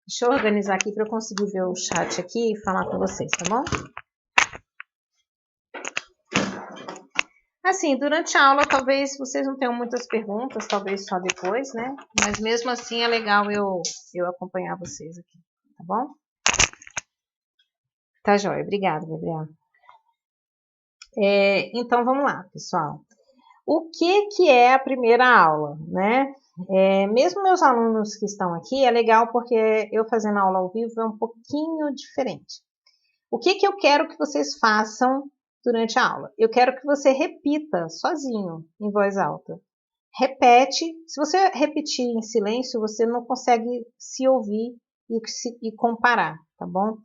S1: Deixa eu organizar aqui para eu conseguir ver o chat aqui e falar com vocês, tá bom? Assim, durante a aula, talvez vocês não tenham muitas perguntas, talvez só depois, né? Mas mesmo assim é legal eu acompanhar vocês aqui, tá bom? Tá joia, obrigada, Gabriel. Então, vamos lá, pessoal. O que é a primeira aula, né? Mesmo meus alunos que estão aqui, é legal porque eu fazendo aula ao vivo é um pouquinho diferente. O que eu quero que vocês façam durante a aula? Eu quero que você repita sozinho, em voz alta. Repete. Se você repetir em silêncio, você não consegue se ouvir e comparar, tá bom?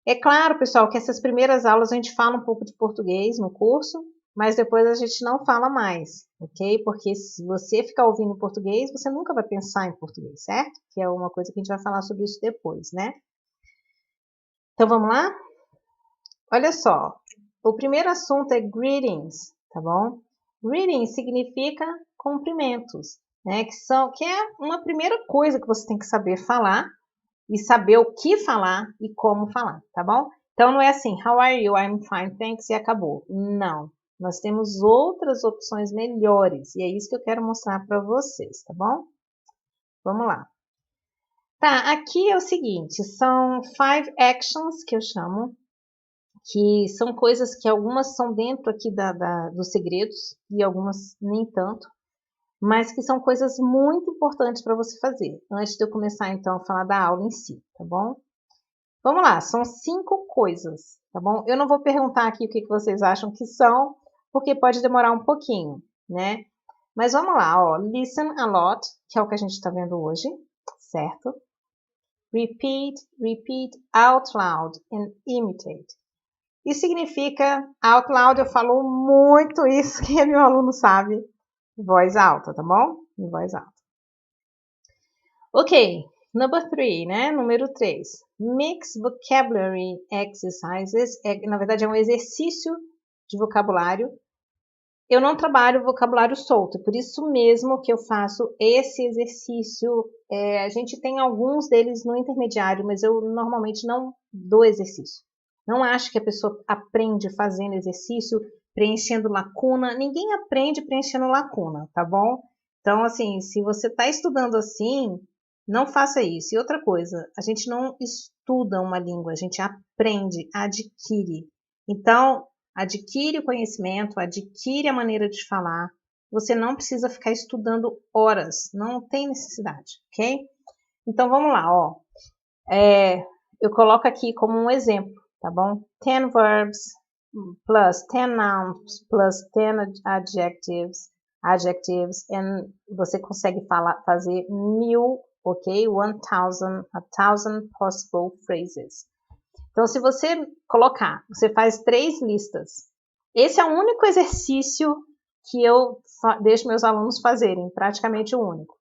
S1: É claro, pessoal, que essas primeiras aulas a gente fala um pouco de português no curso, mas depois a gente não fala mais, ok? Porque se você ficar ouvindo em português, você nunca vai pensar em português, certo? Que é uma coisa que a gente vai falar sobre isso depois, né? Então, vamos lá? Olha só, o primeiro assunto é greetings, tá bom? Greetings significa cumprimentos, né? Que é uma primeira coisa que você tem que saber falar e saber o que falar e como falar, tá bom? Então não é assim, how are you? I'm fine, thanks e acabou. Não, nós temos outras opções melhores e é isso que eu quero mostrar para vocês, tá bom? Vamos lá. Tá, aqui é o seguinte, são 5 actions que eu chamo, que são coisas que algumas são dentro aqui dos segredos e algumas nem tanto, mas que são coisas muito importantes para você fazer. Antes de eu começar, então, a falar da aula em si, tá bom? Vamos lá, são 5 coisas, tá bom? Eu não vou perguntar aqui o que vocês acham que são, porque pode demorar um pouquinho, né? Mas vamos lá, ó. Listen a lot, que é o que a gente está vendo hoje, certo? Repeat, repeat out loud and imitate. Isso significa, out loud, eu falo muito isso, quem é meu aluno sabe, voz alta, tá bom? Em voz alta. Ok, number 3, né? Número 3. Mix vocabulary exercises. Na verdade, é um exercício de vocabulário. Eu não trabalho vocabulário solto, por isso mesmo que eu faço esse exercício. A gente tem alguns deles no intermediário, mas eu normalmente não dou exercício. Não acho que a pessoa aprende fazendo exercício, preenchendo lacuna. Ninguém aprende preenchendo lacuna, tá bom? Então, assim, se você está estudando assim, não faça isso. E outra coisa, a gente não estuda uma língua, a gente aprende, adquire. Então, adquire o conhecimento, adquire a maneira de falar. Você não precisa ficar estudando horas, não tem necessidade, ok? Então, vamos lá, ó. Eu coloco aqui como um exemplo, tá bom? 10 verbs plus 10 nouns plus 10 adjectives, and você consegue fazer 1000, ok? 1000 possible phrases. Então, se você colocar, você faz 3 listas. Esse é o único exercício que eu deixo meus alunos fazerem, praticamente o único,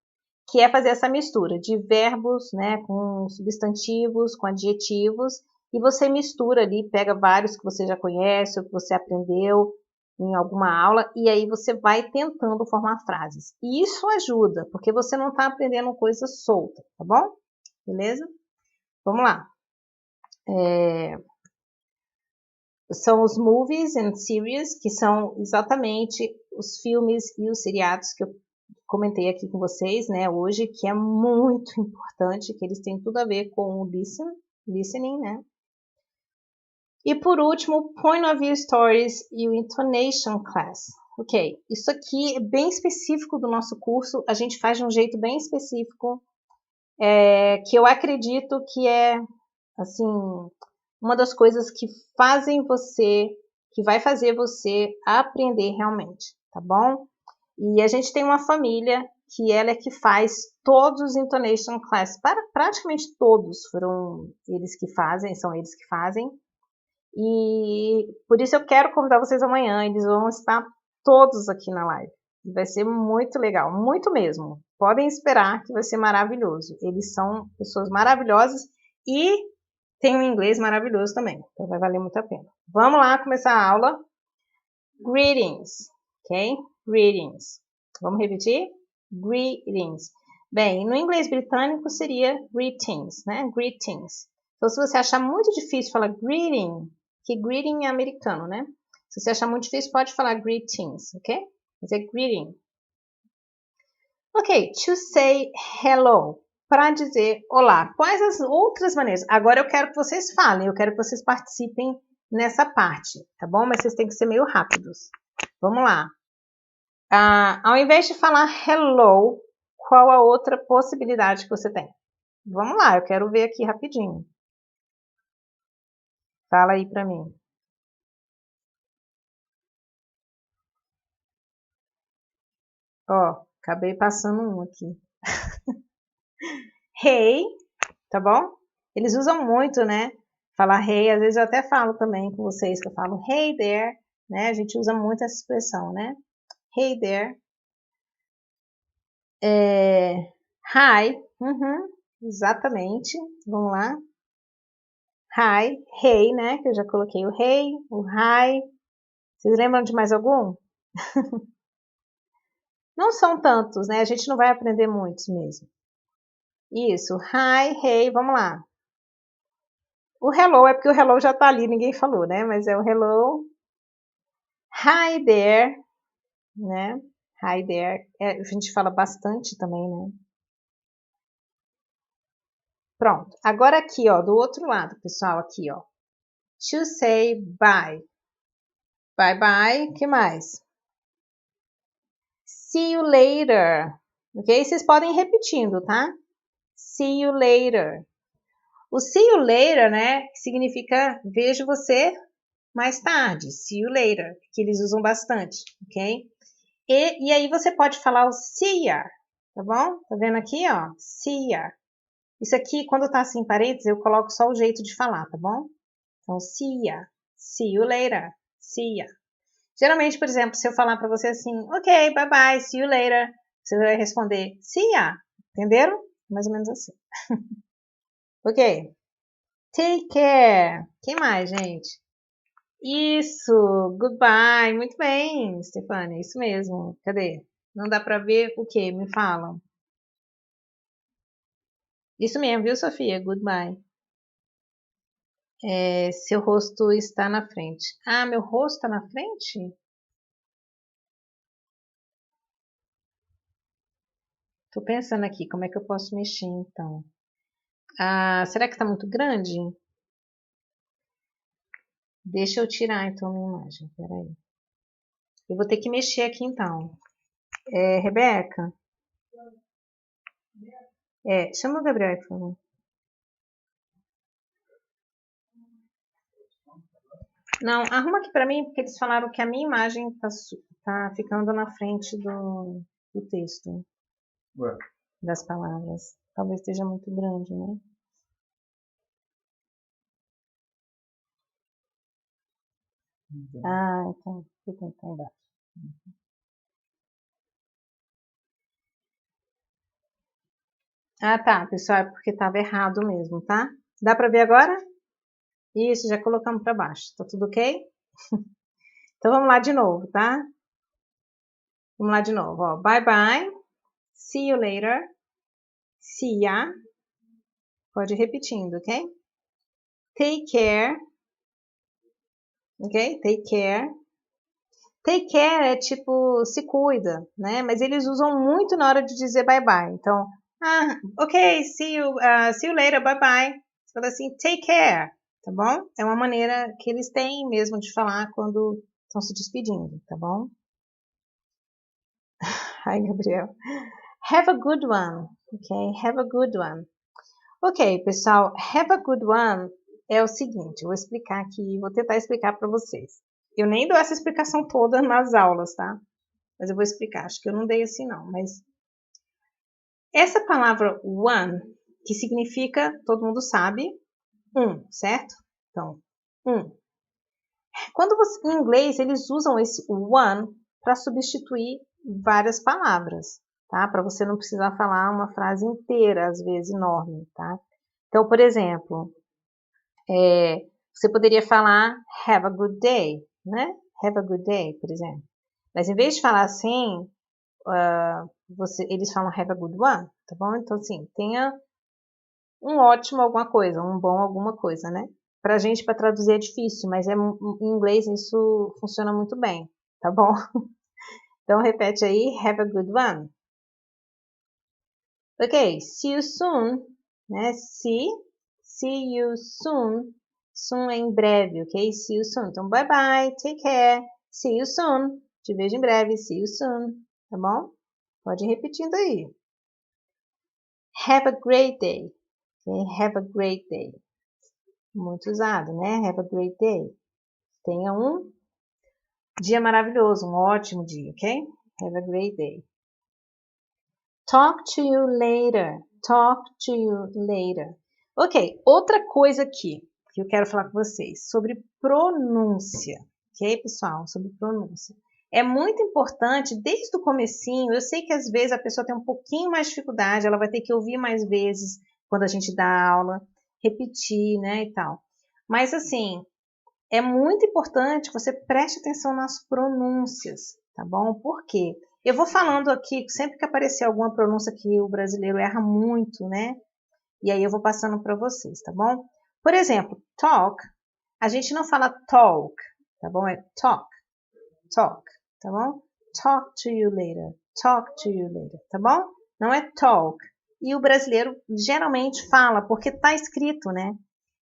S1: que é fazer essa mistura de verbos, né, com substantivos, com adjetivos, e você mistura ali, pega vários que você já conhece, ou que você aprendeu em alguma aula, e aí você vai tentando formar frases. E isso ajuda, porque você não está aprendendo coisa solta, tá bom? Beleza? Vamos lá. São os movies and series, que são exatamente os filmes e os seriados que eu comentei aqui com vocês, né, hoje, que é muito importante, que eles têm tudo a ver com o listening, né? E por último, point of view stories e o intonation class. Ok, isso aqui é bem específico do nosso curso, a gente faz de um jeito bem específico, que eu acredito que é, assim, uma das coisas que vai fazer você aprender realmente, tá bom? E a gente tem uma família que ela é que faz todos os intonation class, praticamente todos são eles que fazem. E por isso eu quero convidar vocês amanhã, eles vão estar todos aqui na live. Vai ser muito legal, muito mesmo. Podem esperar que vai ser maravilhoso. Eles são pessoas maravilhosas e tem um inglês maravilhoso também, então vai valer muito a pena. Vamos lá começar a aula. Greetings, ok? Greetings. Vamos repetir? Greetings. Bem, no inglês britânico seria greetings, né? Greetings. Então, se você achar muito difícil falar greeting, que greeting é americano, né? Se você achar muito difícil, pode falar greetings, ok? Mas é greeting. Ok, to say hello. Para dizer olá. Quais as outras maneiras? Agora eu quero que vocês falem, eu quero que vocês participem nessa parte, tá bom? Mas vocês têm que ser meio rápidos. Vamos lá. Ao invés de falar hello, qual a outra possibilidade que você tem? Vamos lá, eu quero ver aqui rapidinho. Fala aí para mim. Ó, acabei passando um aqui. Hey, tá bom? Eles usam muito, né? Falar hey, às vezes eu até falo também com vocês, que eu falo hey there, né? A gente usa muito essa expressão, né? Hey there. Hi, exatamente. Vamos lá. Hi, hey, né? Que eu já coloquei o hey, o hi. Vocês lembram de mais algum? Não são tantos, né? A gente não vai aprender muitos mesmo. Isso, hi, hey, vamos lá. O hello é porque o hello já tá ali, ninguém falou, né? Mas é o hello. Hi there, né? Hi there. A gente fala bastante também, né? Pronto. Agora aqui, ó, do outro lado, pessoal, aqui, ó. to say bye. Bye bye, que mais? See you later. Ok? Vocês podem ir repetindo, tá? See you later. O see you later, né? Significa vejo você mais tarde. See you later. Que eles usam bastante, ok? E aí você pode falar o see ya, tá bom? Tá vendo aqui, ó? See ya. Isso aqui, quando tá assim em parênteses, eu coloco só o jeito de falar, tá bom? Então, see ya. See you later. See ya. Geralmente, por exemplo, se eu falar para você assim, ok, bye bye, see you later, você vai responder, see ya. Entenderam? Mais ou menos assim. Ok. Take care. Quem mais, gente? Isso. Goodbye. Muito bem, Stefania. Isso mesmo. Cadê? Não dá para ver o quê? Me falam. Isso mesmo, viu, Sofia? Goodbye. Seu rosto está na frente. Ah, meu rosto está na frente? Tô pensando aqui, como é que eu posso mexer, então? Ah, será que está muito grande? Deixa eu tirar, então, a minha imagem. Peraí. Eu vou ter que mexer aqui, então. Rebeca? Chama o Gabriel, por favor. Não, arruma aqui pra mim, porque eles falaram que a minha imagem tá ficando na frente do texto. Ué. Das palavras. Talvez esteja muito grande, né? Ah, então. Fica então embaixo. Ah, tá, pessoal, é porque estava errado mesmo, tá? Dá para ver agora? Isso, já colocamos para baixo. Tá tudo ok? Então vamos lá de novo, tá? Vamos lá de novo, ó. Bye bye. See you later. See ya. Pode ir repetindo, ok? Take care. Ok? Take care. Take care é tipo se cuida, né? Mas eles usam muito na hora de dizer bye bye. Então, ok, see you later, bye bye. Você fala assim, take care, tá bom? É uma maneira que eles têm mesmo de falar quando estão se despedindo, tá bom? Hi, Gabriel. Have a good one, ok? Have a good one. Ok, pessoal, have a good one é o seguinte, eu vou explicar aqui, vou tentar explicar para vocês. Eu nem dou essa explicação toda nas aulas, tá? Mas eu vou explicar, acho que eu não dei assim não, mas essa palavra one, que significa, todo mundo sabe, certo? Então, Quando você, em inglês, eles usam esse one para substituir várias palavras, tá? Para você não precisar falar uma frase inteira, às vezes enorme, tá? Então, por exemplo, você poderia falar have a good day, né? Have a good day, por exemplo. Mas em vez de falar assim, eles falam have a good one, tá bom? Então, assim, tenha um ótimo alguma coisa, um bom alguma coisa, né? Pra gente, para traduzir é difícil, mas em inglês isso funciona muito bem, tá bom? Então, repete aí, have a good one. Ok, see you soon, né? See you soon. Soon é em breve, ok? See you soon. Então, bye bye, take care, see you soon. Te vejo em breve, see you soon, tá bom? Pode ir repetindo aí. Have a great day. Okay? Have a great day. Muito usado, né? Have a great day. Tenha um dia maravilhoso, um ótimo dia, ok? Have a great day. Talk to you later. Talk to you later. Ok, outra coisa aqui que eu quero falar com vocês sobre pronúncia, ok, pessoal? Sobre pronúncia. É muito importante, desde o comecinho, eu sei que às vezes a pessoa tem um pouquinho mais de dificuldade, ela vai ter que ouvir mais vezes quando a gente dá aula, repetir, né, e tal. Mas, assim, é muito importante que você preste atenção nas pronúncias, tá bom? Por quê? Eu vou falando aqui, sempre que aparecer alguma pronúncia que o brasileiro erra muito, né? E aí eu vou passando para vocês, tá bom? Por exemplo, talk, a gente não fala talk, tá bom? É talk, talk, tá bom? Talk to you later, tá bom? Não é talk. E o brasileiro geralmente fala, porque tá escrito, né?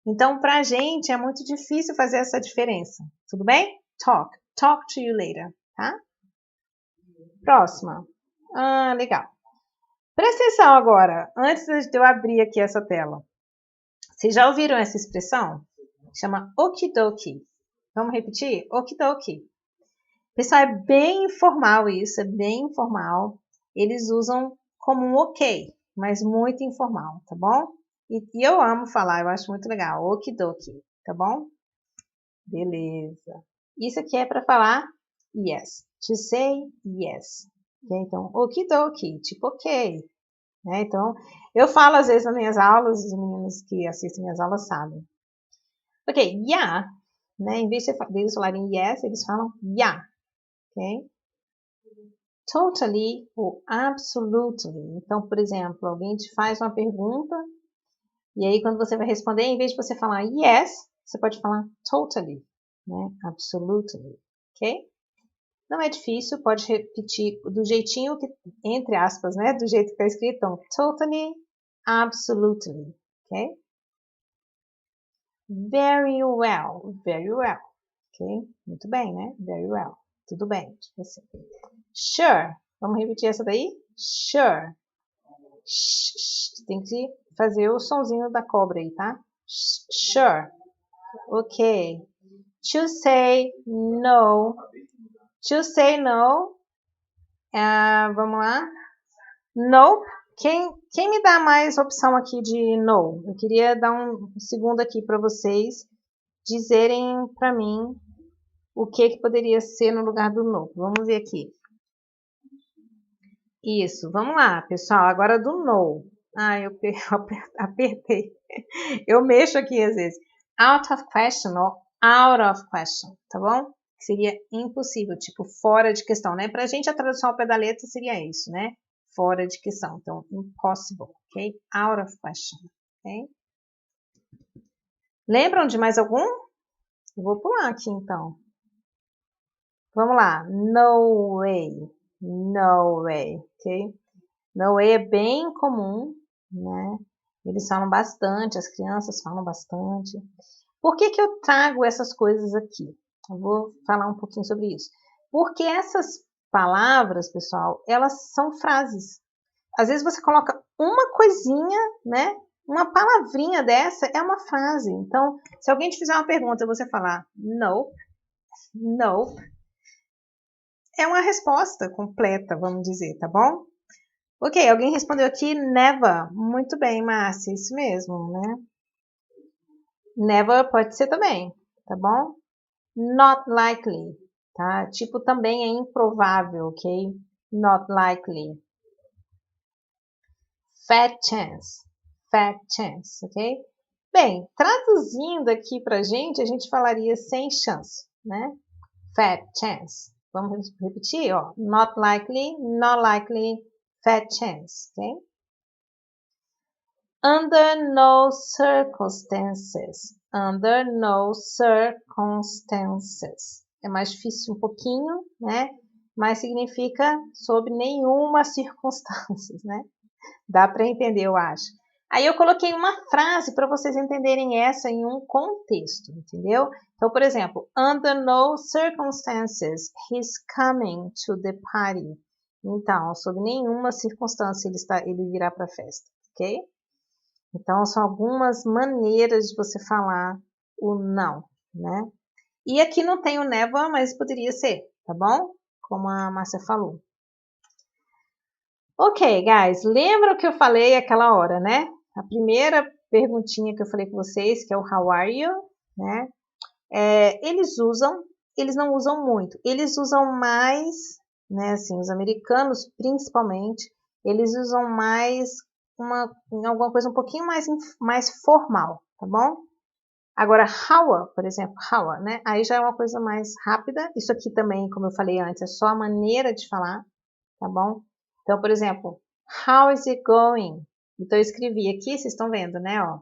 S1: Então, para a gente é muito difícil fazer essa diferença. Tudo bem? Talk. Talk to you later, tá? Próxima. Ah, legal. Presta atenção agora, antes de eu abrir aqui essa tela. Vocês já ouviram essa expressão? Chama okidoki. Vamos repetir? Okidoki. Pessoal, é bem informal isso, é bem informal. Eles usam como um ok, mas muito informal, tá bom? E eu amo falar, eu acho muito legal. Okidoki, tá bom? Beleza. Isso aqui é para falar yes. To say yes. Okay? Então, okidoki, tipo ok. Né? Então, eu falo às vezes nas minhas aulas, os meninos que assistem minhas aulas sabem. Ok, yeah. Né? Em vez de eles falarem yes, eles falam yeah. Ok? Totally ou absolutely. Então, por exemplo, alguém te faz uma pergunta e aí quando você vai responder, em vez de você falar yes, você pode falar totally, né? Absolutely, ok? Não é difícil, pode repetir do jeitinho que, entre aspas, né? Do jeito que está escrito, então, totally, absolutely, ok? Very well, ok? Muito bem, né? Very well, tudo bem, tipo assim. Sure, vamos repetir essa daí? Sure. Tem que fazer o sonzinho da cobra aí, tá? Sure. Ok. To say no. To say no. Vamos lá. Nope. Quem me dá mais opção aqui de no? Eu queria dar um segundo aqui para vocês dizerem para mim o que poderia ser no lugar do no. Vamos ver aqui. Isso, vamos lá, pessoal. Agora do no. Eu apertei. Eu mexo aqui às vezes. Out of question ou out of question, tá bom? Seria impossível, tipo, fora de questão, né? Pra gente a tradução ao pé da letra seria isso, né? Fora de questão. Então, impossible, ok? Out of question, ok? Lembram de mais algum? Eu vou pular aqui, então. Vamos lá. No way. No way, ok? No way é bem comum, né? Eles falam bastante, as crianças falam bastante. Por que eu trago essas coisas aqui? Eu vou falar um pouquinho sobre isso. Porque essas palavras, pessoal, elas são frases. Às vezes você coloca uma coisinha, né? Uma palavrinha dessa é uma frase. Então, se alguém te fizer uma pergunta e você falar nope, nope, é uma resposta completa, vamos dizer, tá bom? Ok, alguém respondeu aqui never. Muito bem, Márcia, isso mesmo, né? Never pode ser também, tá bom? Not likely, tá? Tipo, também é improvável, ok? Not likely. Fat chance, ok? Bem, traduzindo aqui pra gente, a gente falaria sem chance, né? Fat chance. Vamos repetir, ó. Not likely, fat chance, ok? Under no circumstances. Under no circumstances. É mais difícil um pouquinho, né? Mas significa sob nenhuma circunstância, né? Dá para entender, eu acho. Aí eu coloquei uma frase para vocês entenderem essa em um contexto, entendeu? Então, por exemplo, under no circumstances he's coming to the party. Então, sob nenhuma circunstância ele virá para a festa, ok? Então, são algumas maneiras de você falar o não, né? E aqui não tem o never, mas poderia ser, tá bom? Como a Márcia falou. Ok, guys, lembra o que eu falei aquela hora, né? A primeira perguntinha que eu falei com vocês, que é o how are you, né? Eles não usam muito. Eles usam mais, né? Assim, os americanos, principalmente, eles usam mais alguma coisa um pouquinho mais formal, tá bom? Agora, how, por exemplo, how, né? Aí já é uma coisa mais rápida. Isso aqui também, como eu falei antes, é só a maneira de falar, tá bom? Então, por exemplo, how is it going? Então, eu escrevi aqui, vocês estão vendo, né? Ó.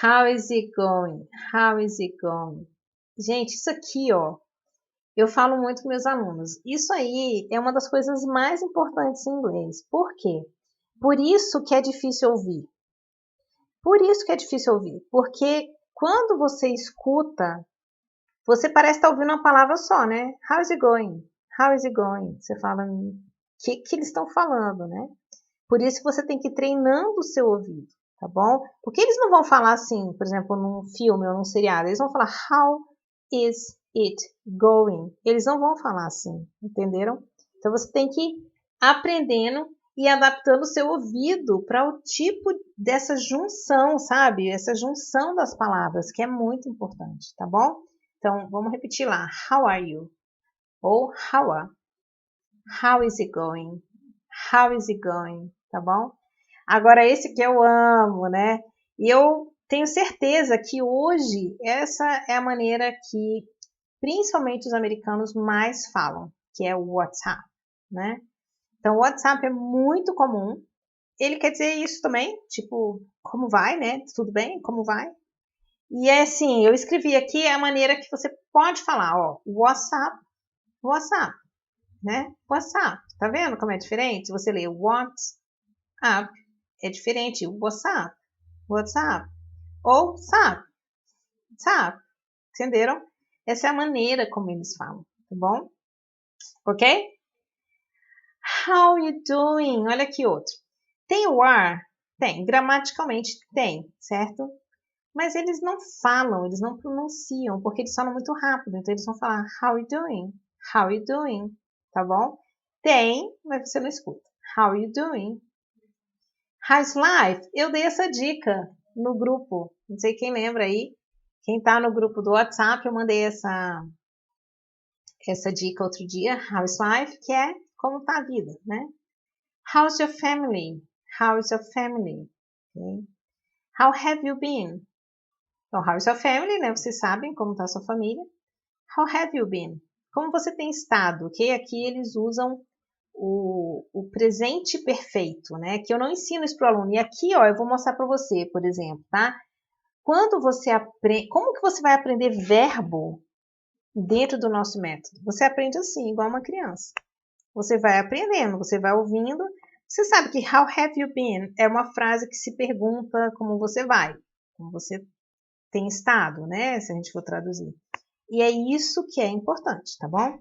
S1: How is it going? How is it going? Gente, isso aqui, ó, eu falo muito com meus alunos. Isso aí é uma das coisas mais importantes em inglês. Por quê? Por isso que é difícil ouvir. Por isso que é difícil ouvir, porque quando você escuta, você parece estar ouvindo uma palavra só, né? How is it going? How is it going? Você fala, o que eles estão falando, né? Por isso que você tem que ir treinando o seu ouvido, tá bom? Porque eles não vão falar assim, por exemplo, num filme ou num seriado, eles vão falar how is it going? Eles não vão falar assim, entenderam? Então você tem que ir aprendendo e adaptando o seu ouvido para o tipo dessa junção, sabe? Essa junção das palavras, que é muito importante, tá bom? Então, vamos repetir lá. How are you? Ou how are? How is it going? How is it going? Tá bom? Agora, esse que eu amo, né? E eu tenho certeza que hoje essa é a maneira que principalmente os americanos mais falam, que é o WhatsApp, né? Então, o WhatsApp é muito comum. Ele quer dizer isso também, tipo, como vai, né? Tudo bem? Como vai? E é assim, eu escrevi aqui a maneira que você pode falar, ó, WhatsApp, WhatsApp, né? WhatsApp, tá vendo como é diferente? Se você lê WhatsApp, é diferente, WhatsApp, WhatsApp, ou SAP, SAP, entenderam? Essa é a maneira como eles falam, tá bom? Ok? How you doing? Olha aqui outro. Tem o are? Tem, gramaticalmente tem, certo? Mas eles não falam, eles não pronunciam, porque eles falam muito rápido. Então, eles vão falar, how you doing? How you doing? Tá bom? Tem, mas você não escuta. How you doing? How's life? Eu dei essa dica no grupo. Não sei quem lembra aí. Quem tá no grupo do WhatsApp, eu mandei essa dica outro dia. How's life? Que é como tá a vida, né? How's your family? How's your family? Okay. How have you been? Então, how is your family, né? Vocês sabem como está a sua família. How have you been? Como você tem estado, ok? Aqui eles usam o presente perfeito, né? Que eu não ensino isso para o aluno. E aqui, ó, eu vou mostrar para você, por exemplo, tá? Quando você aprende... Como que você vai aprender verbo dentro do nosso método? Você aprende assim, igual uma criança. Você vai aprendendo, você vai ouvindo. Você sabe que how have you been é uma frase que se pergunta como você vai, como você tem estado, né? Se a gente for traduzir. E é isso que é importante, tá bom?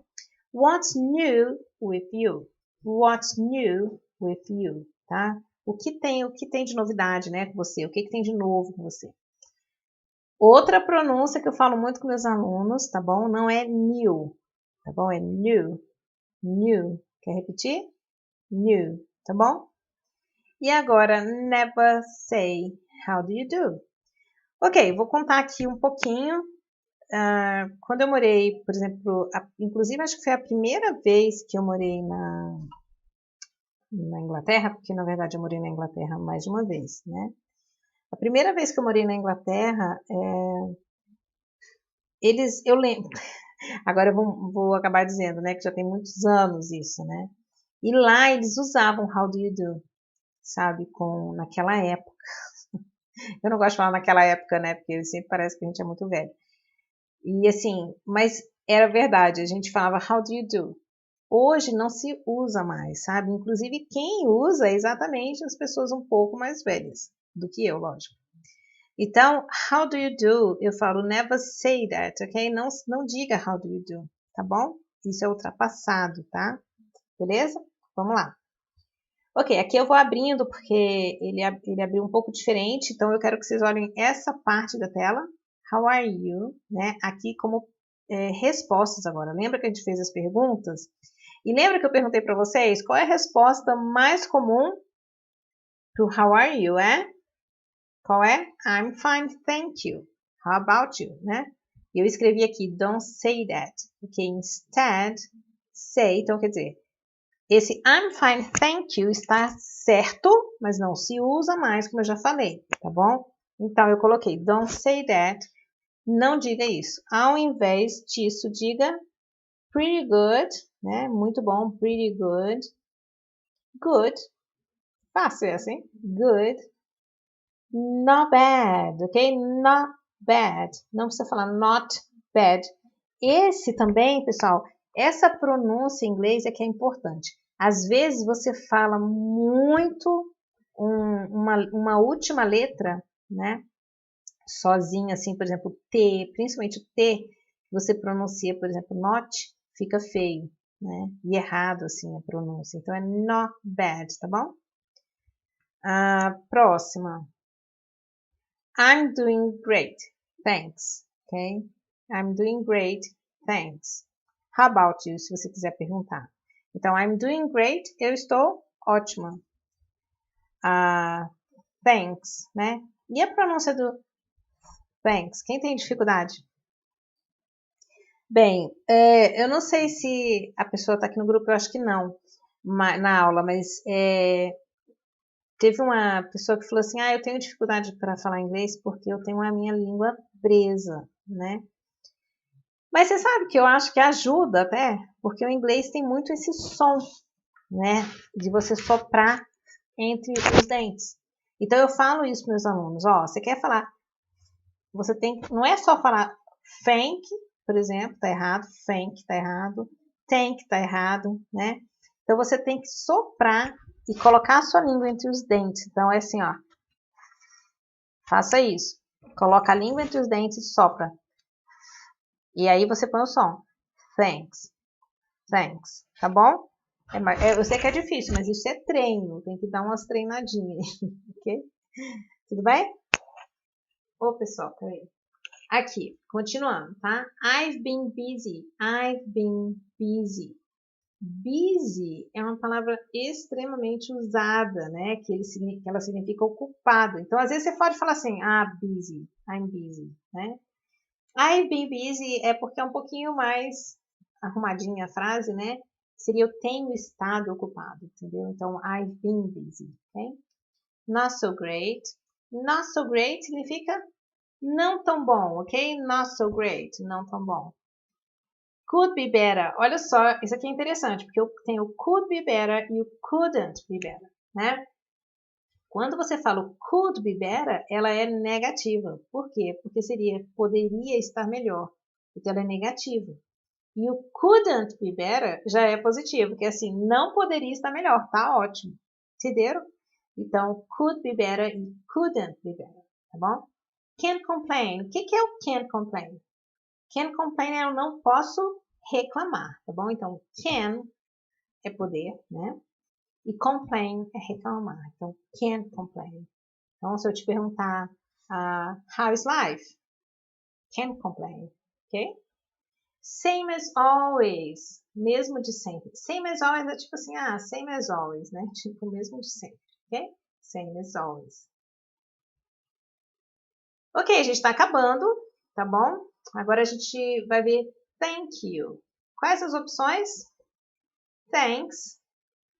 S1: What's new with you? What's new with you, tá? O que tem de novidade, né, com você? O que tem de novo com você? Outra pronúncia que eu falo muito com meus alunos, tá bom? Não é new, tá bom? É new. New. Quer repetir? New, tá bom? E agora, never say, how do you do? Ok, vou contar aqui um pouquinho. Quando eu morei, por exemplo, inclusive acho que foi a primeira vez que eu morei na Inglaterra, porque na verdade eu morei na Inglaterra mais de uma vez, né? A primeira vez que eu morei na Inglaterra, eu lembro, agora eu vou acabar dizendo, né, que já tem muitos anos isso, né? E lá eles usavam how do you do, sabe, naquela época. Eu não gosto de falar naquela época, né, porque sempre parece que a gente é muito velho. E assim, mas era verdade, a gente falava how do you do. Hoje não se usa mais, sabe? Inclusive quem usa é exatamente as pessoas um pouco mais velhas do que eu, lógico. Então, how do you do? Eu falo never say that, ok? Não diga how do you do, tá bom? Isso é ultrapassado, tá? Beleza? Vamos lá. Ok, aqui eu vou abrindo porque ele abriu um pouco diferente, então eu quero que vocês olhem essa parte da tela. How are you? Né? Aqui como respostas agora. Lembra que a gente fez as perguntas? E lembra que eu perguntei para vocês qual é a resposta mais comum para o how are you, Qual é? I'm fine, thank you. How about you, né? E eu escrevi aqui, don't say that. Ok, instead, say. Então, quer dizer, esse I'm fine, thank you está certo, mas não se usa mais, como eu já falei, tá bom? Então, eu coloquei don't say that, não diga isso. Ao invés disso, diga pretty good, né? Muito bom, pretty good. Good. Fácil é assim. Good. Not bad, ok? Not bad. Não precisa falar not bad. Esse também, pessoal, essa pronúncia em inglês é que é importante. Às vezes você fala muito uma última letra né? Sozinho, assim, por exemplo, T, principalmente o T, você pronuncia, por exemplo, not, fica feio, né? E errado, assim, a pronúncia. Então, é not bad, tá bom? Próxima. I'm doing great, thanks, ok? I'm doing great, thanks. How about you, se você quiser perguntar. Então, I'm doing great, eu estou ótima. Thanks, né? E a pronúncia do thanks? Quem tem dificuldade? Bem, eu não sei se a pessoa está aqui no grupo, eu acho que não, na aula, mas teve uma pessoa que falou assim, eu tenho dificuldade para falar inglês porque eu tenho a minha língua presa, né? Mas você sabe que eu acho que ajuda até, porque o inglês tem muito esse som, né? De você soprar entre os dentes. Então eu falo isso para meus alunos, você quer falar, você tem, não é só falar thank, por exemplo, tá errado, thank tá errado, thank tá errado, né? Então você tem que soprar e colocar a sua língua entre os dentes. Então é assim, faça isso. Coloca a língua entre os dentes e sopra. E aí você põe o som. Thanks. Thanks. Tá bom? Eu sei que é difícil, mas isso é treino. Tem que dar umas treinadinhas. Ok? Tudo bem? Ô, pessoal, peraí. Aqui, continuando, tá? I've been busy. I've been busy. Busy é uma palavra extremamente usada, né? Que ela significa ocupado. Então, às vezes você pode falar assim, busy, I'm busy, né? I've been busy é porque é um pouquinho mais arrumadinha a frase, né? Seria eu tenho estado ocupado, entendeu? Então, I've been busy, ok? Not so great. Not so great significa não tão bom, ok? Not so great, não tão bom. Could be better. Olha só, isso aqui é interessante, porque eu tenho o could be better e o couldn't be better, né? Quando você fala o could be better, ela é negativa. Por quê? Porque seria poderia estar melhor. Então, ela é negativa. E o couldn't be better já é positivo, que é assim, não poderia estar melhor, tá ótimo. Entenderam? Então, could be better e couldn't be better, tá bom? Can't complain. O que é o can't complain? Can't complain é eu não posso reclamar, tá bom? Então, can é poder, né? E complain é reclamar. Então, can't complain. Então, se eu te perguntar, how is life? Can't complain, ok? Same as always. Mesmo de sempre. Same as always é tipo assim, same as always, né? Tipo, mesmo de sempre, ok? Same as always. Ok, a gente está acabando, tá bom? Agora a gente vai ver thank you. Quais as opções? Thanks.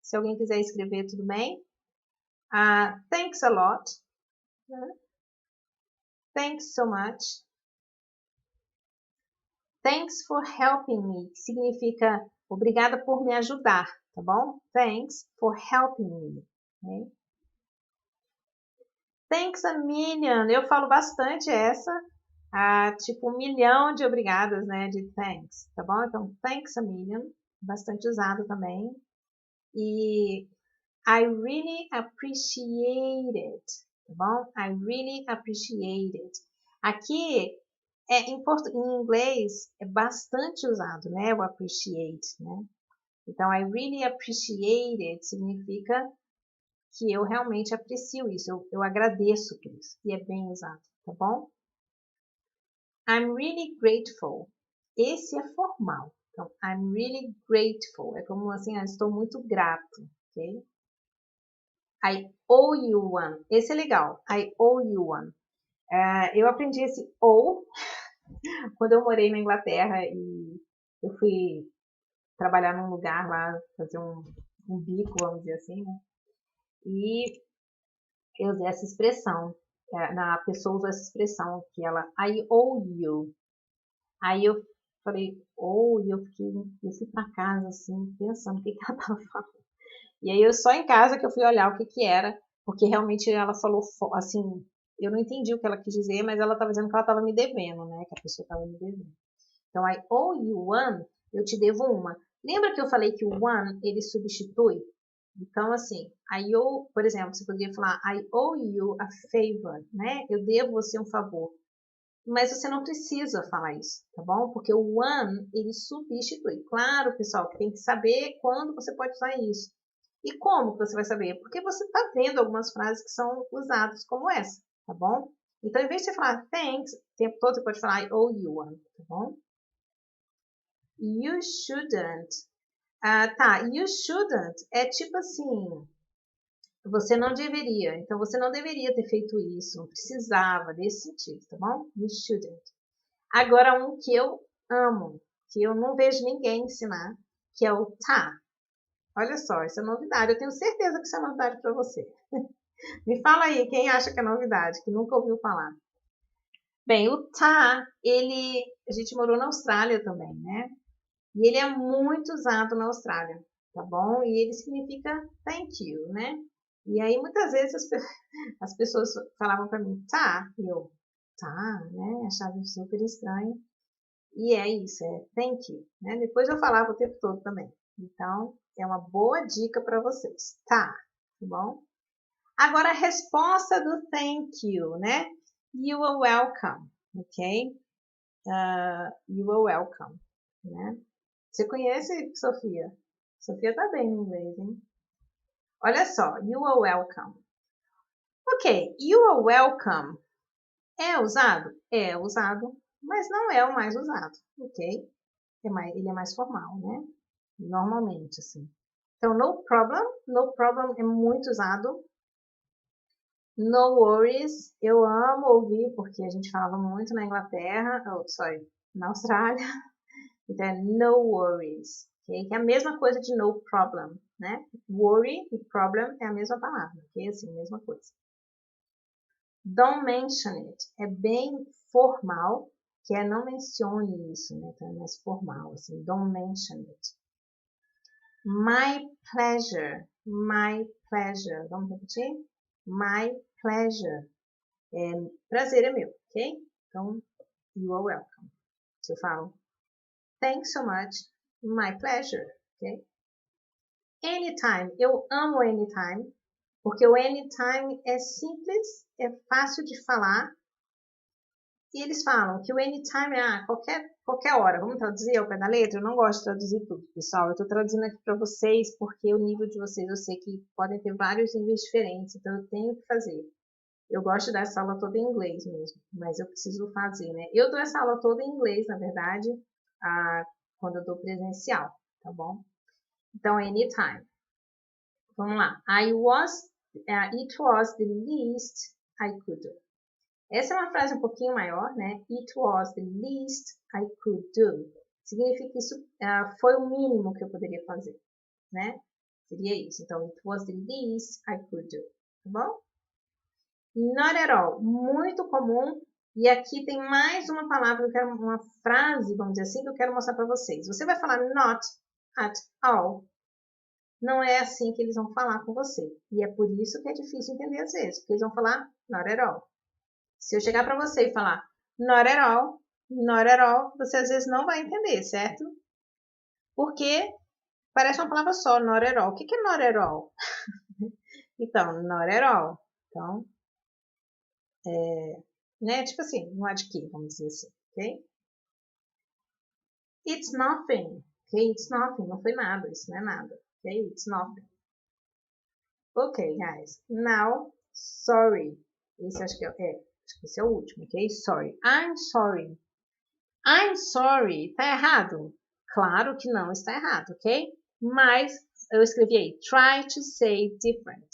S1: Se alguém quiser escrever, tudo bem. Thanks a lot. Thanks so much. Thanks for helping me, que significa obrigada por me ajudar, tá bom? Thanks for helping me. Okay? Thanks a million. Eu falo bastante essa. Tipo 1 milhão de obrigadas, né? De thanks, tá bom? Então, thanks a million. Bastante usado também. E I really appreciate it, tá bom? I really appreciate it. Aqui, em inglês, é bastante usado, né? O appreciate, né? Então, I really appreciate it significa que eu realmente aprecio isso, eu agradeço por isso. E é bem usado, tá bom? I'm really grateful. Esse é formal. Então, I'm really grateful. É como assim, estou muito grato, ok? I owe you one. Esse é legal. I owe you one. Eu aprendi esse owe quando eu morei na Inglaterra e eu fui trabalhar num lugar lá, fazer um bico, vamos dizer assim, né? E eu usei essa expressão. A pessoa usou essa expressão que ela, I owe you. Aí eu falei, e eu fui pra casa assim, pensando o que ela tava falando. E aí eu só em casa que eu fui olhar o que era, porque realmente ela falou assim, eu não entendi o que ela quis dizer, mas ela estava dizendo que ela estava me devendo, né? Que a pessoa estava me devendo. Então, I owe you one, eu te devo uma. Lembra que eu falei que o one, ele substitui? Então, assim, por exemplo, você poderia falar I owe you a favor, né? Eu devo você um favor. Mas você não precisa falar isso, tá bom? Porque o one, ele substitui. Claro, pessoal, que tem que saber quando você pode usar isso. E como que você vai saber? Porque você está vendo algumas frases que são usadas como essa, tá bom? Então, em vez de você falar thanks, o tempo todo você pode falar I owe you one, tá bom? You shouldn't. Tá, you shouldn't é tipo assim, você não deveria. Então, você não deveria ter feito isso, não precisava, desse sentido, tá bom? You shouldn't. Agora, um que eu amo, que eu não vejo ninguém ensinar, que é o tá. Olha só, isso é novidade. Eu tenho certeza que isso é novidade para você. Me fala aí, quem acha que é novidade, que nunca ouviu falar. Bem, o tá, a gente morou na Austrália também, né? E ele é muito usado na Austrália, tá bom? E ele significa thank you, né? E aí, muitas vezes, as pessoas falavam para mim, tá, e eu, tá, né? Achava super estranho. E é isso, é thank you, né? Depois eu falava o tempo todo também. Então, é uma boa dica para vocês, tá bom? Agora, a resposta do thank you, né? You are welcome, ok? You are welcome, né? Você conhece, Sofia? Sofia tá bem no inglês, hein? Olha só, you are welcome. Ok, you are welcome é usado? É usado, mas não é o mais usado, ok? Ele é mais formal, né? Normalmente, assim. Então, no problem é muito usado. No worries, eu amo ouvir, porque a gente falava muito na Inglaterra, na Austrália. Então, é no worries, ok? Que é a mesma coisa de no problem, né? Worry e problem é a mesma palavra, ok? Assim, mesma coisa. Don't mention it é bem formal, que é não mencione isso, né? Então, é mais formal, assim, don't mention it. My pleasure, my pleasure. Vamos repetir? My pleasure. Prazer é meu, ok? Então, you are welcome. Se eu falo, thanks so much, my pleasure, ok? Anytime, eu amo anytime, porque o anytime é simples, é fácil de falar. E eles falam que o anytime é qualquer hora. Vamos traduzir ao pé da letra? Eu não gosto de traduzir tudo, pessoal. Eu estou traduzindo aqui para vocês porque o nível de vocês eu sei que podem ter vários níveis diferentes, então eu tenho que fazer. Eu gosto dessa aula toda em inglês mesmo, mas eu preciso fazer, né? Eu dou essa aula toda em inglês, na verdade, quando eu dou presencial, tá bom? Então, anytime. Vamos lá. It was the least I could do. Essa é uma frase um pouquinho maior, né? It was the least I could do. Significa que isso foi o mínimo que eu poderia fazer, né? Seria isso. Então, it was the least I could do. Tá bom? Not at all. Muito comum. E aqui tem mais uma palavra, uma frase, vamos dizer assim, que eu quero mostrar para vocês. Você vai falar not at all. Não é assim que eles vão falar com você. E é por isso que é difícil entender às vezes, porque eles vão falar not at all. Se eu chegar para você e falar not at all, você às vezes não vai entender, certo? Porque parece uma palavra só, not at all. O que é not at all? Então, not at all. Então, né? Tipo assim, não há de quê, vamos dizer assim, ok? It's nothing, ok? It's nothing, não foi nada, isso não é nada, ok? It's nothing. Ok, guys. Now, sorry. Esse acho que esse é o último, ok? Sorry. I'm sorry. I'm sorry. Tá errado? Claro que não está errado, ok? Mas eu escrevi aí, try to say different.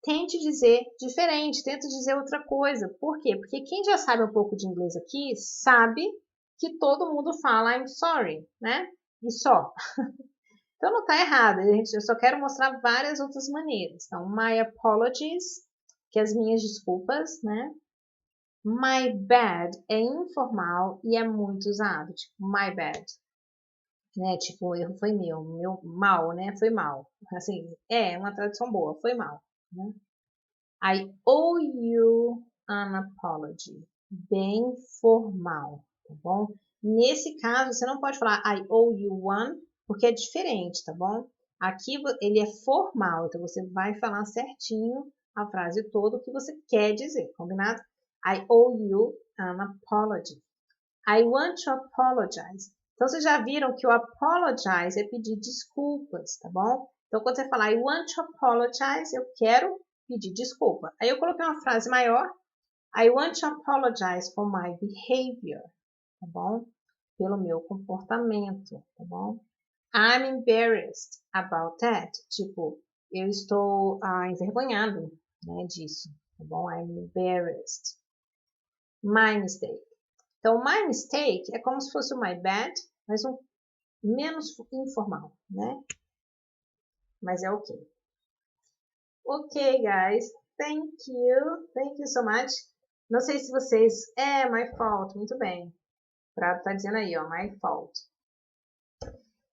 S1: Tente dizer diferente, tente dizer outra coisa. Por quê? Porque quem já sabe um pouco de inglês aqui, sabe que todo mundo fala I'm sorry, né? E só. Então não está errado, eu só quero mostrar várias outras maneiras. Então, my apologies, que é as minhas desculpas, né? My bad é informal e é muito usado, tipo, my bad. Né? Tipo, o erro foi meu mal, né? Foi mal. Assim, é uma tradução boa, foi mal. Né? I owe you an apology. Bem formal, tá bom? Nesse caso, você não pode falar I owe you one, porque é diferente, tá bom? Aqui ele é formal, então você vai falar certinho a frase toda, o que você quer dizer, combinado? I owe you an apology. I want to apologize. Então, vocês já viram que o apologize é pedir desculpas, tá bom? Então, quando você falar I want to apologize, eu quero pedir desculpa. Aí eu coloquei uma frase maior. I want to apologize for my behavior, tá bom? Pelo meu comportamento, tá bom? I'm embarrassed about that. Tipo, eu estou envergonhado, né, disso, tá bom? I'm embarrassed. My mistake. Então, my mistake é como se fosse o my bad, mas um menos informal, né? Mas é ok. Ok, guys. Thank you. Thank you so much. Não sei se vocês... my fault. Muito bem. O Prado tá dizendo aí, ó, my fault.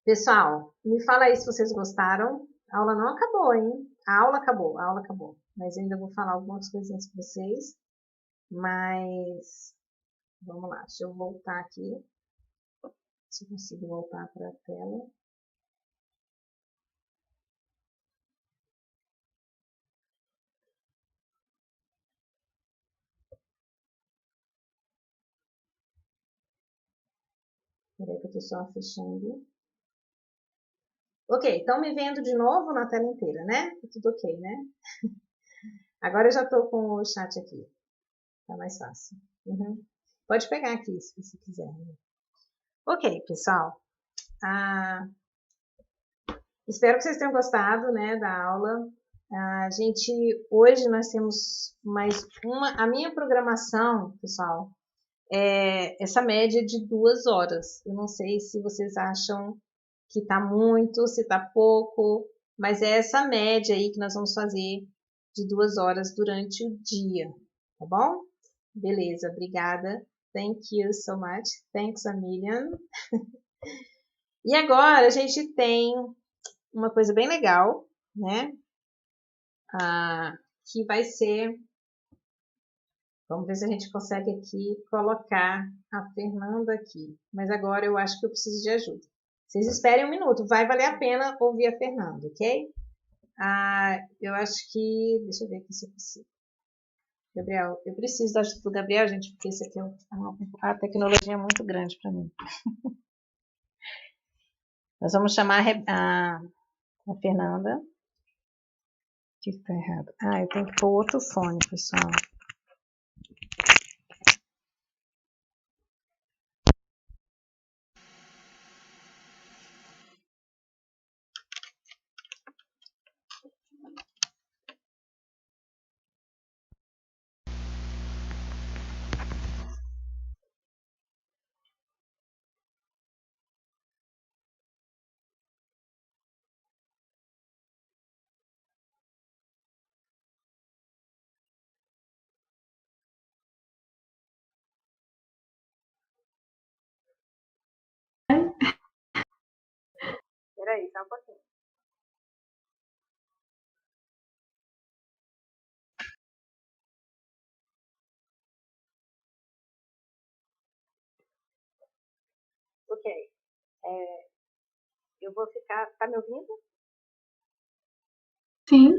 S1: Pessoal, me fala aí se vocês gostaram. A aula não acabou, hein? A aula acabou. Mas eu ainda vou falar algumas coisinhas para vocês. Mas... Vamos lá, deixa eu voltar aqui. Se eu consigo voltar para a tela. Peraí que eu estou só fechando. Ok, estão me vendo de novo na tela inteira, né? Tudo ok, né? Agora eu já estou com o chat aqui. Tá mais fácil. Uhum. Pode pegar aqui, se você quiser. Ok, pessoal. Espero que vocês tenham gostado, né, da aula. Hoje nós temos mais uma... A minha programação, pessoal, é essa média de 2 horas. Eu não sei se vocês acham que tá muito, se tá pouco, mas é essa média aí que nós vamos fazer de 2 horas durante o dia, tá bom? Beleza, obrigada. Thank you so much. Thanks a million. E agora a gente tem uma coisa bem legal, né? Que vai ser... Vamos ver se a gente consegue aqui colocar a Fernanda aqui. Mas agora eu acho que eu preciso de ajuda. Vocês esperem um minuto, vai valer a pena ouvir a Fernanda, ok? Eu acho que... Deixa eu ver aqui se eu consigo. Gabriel, eu preciso da ajuda do Gabriel, gente, porque isso aqui a tecnologia é muito grande para mim. Nós vamos chamar a Fernanda. O que está errado? Eu tenho que pôr outro fone, pessoal. Peraí, só um pouquinho. Ok. Eu vou ficar... Tá me ouvindo?
S2: Sim.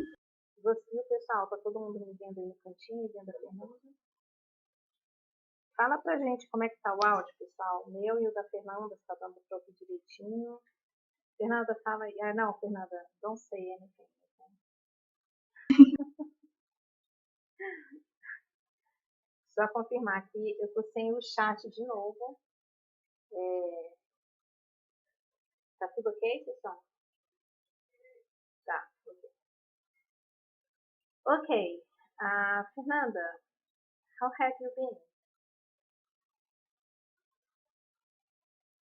S1: Você e o pessoal, tá todo mundo me vendo aí no cantinho, vendo a Fernanda? Fala pra gente como é que tá o áudio, pessoal. O meu e o da Fernanda, se tá dando pra ouvir direitinho. Fernanda, fala aí. Não, Fernanda, don't say anything. Só confirmar aqui, eu tô sem o chat de novo. Tá tudo ok, pessoal? Tá, ok. Ok. Fernanda, how have you been?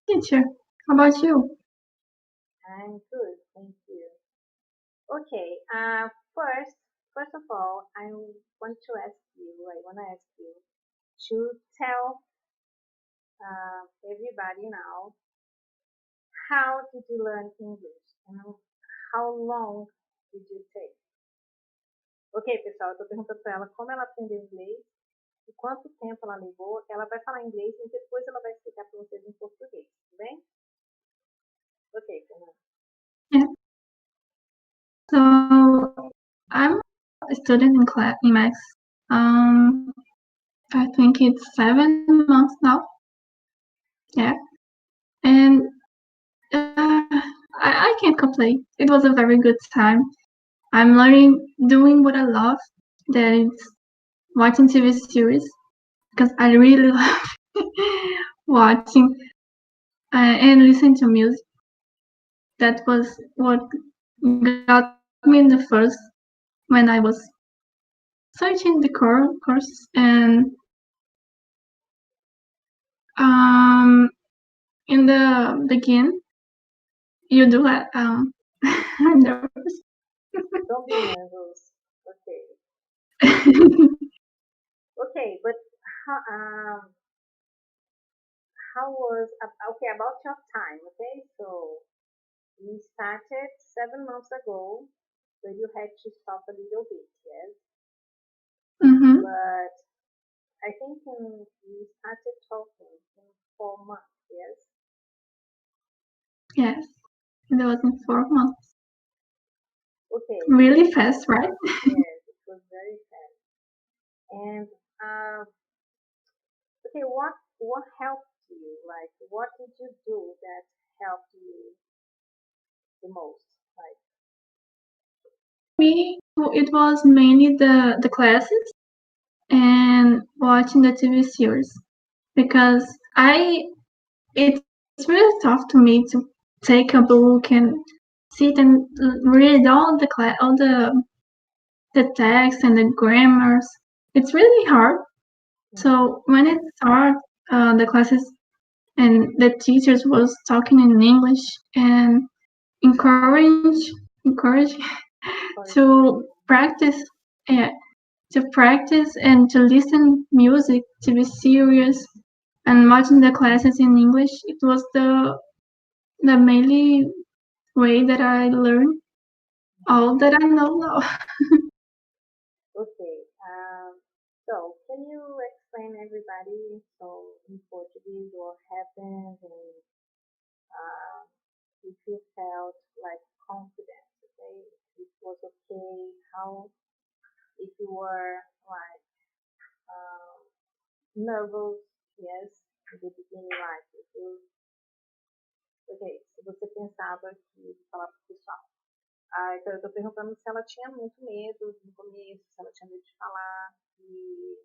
S2: Teacher, how about you?
S1: I'm good, thank you. Okay, first of all, I want to ask you to tell everybody now, how did you learn English and how long did you take? Ok, pessoal, eu tô perguntando para ela como ela aprendeu inglês e quanto tempo ela levou. Ela vai falar inglês e depois ela vai explicar para vocês em português, tudo bem? Ok, Fernanda.
S2: Yeah. So I'm a student in Max. I think it's 7 months now. Yeah, and I can't complain. It was a very good time. I'm learning, doing what I love. That is watching TV series because I really love watching and listening to music. That was what got me in the first when I was searching the course and um in the begin you do that I'm nervous.
S1: Don't be nervous. Okay. Okay, but how, how was, okay, about your time, okay? So you started 7 months ago, so you had to stop a little bit, yes?
S2: Mm-hmm.
S1: But I think you started talking in 4 months, yes?
S2: Yes, it was in 4 months.
S1: Okay.
S2: Really fast, right?
S1: Yes, it was very fast. And okay, what helped you? Like, what did you do that helped you the most? Like,
S2: Me, it was mainly the classes and watching the TV series because it's really tough to me to take a book and sit and read all the text and the grammars. It's really hard. So when it started, the classes and the teachers was talking in English and encourage to practice, yeah, to practice and to listen music, to be serious and watching the classes in English. It was the mainly way that I learned all that I know now.
S1: okay. So can you explain everybody so in Portuguese what happened and if you felt like confident, okay? If it was okay, how if you were like nervous, yes, in the beginning, like if you, ok, se você pensava que falar pro pessoal. Ah, então eu tô perguntando se ela tinha muito medo no começo, se ela tinha medo de falar, e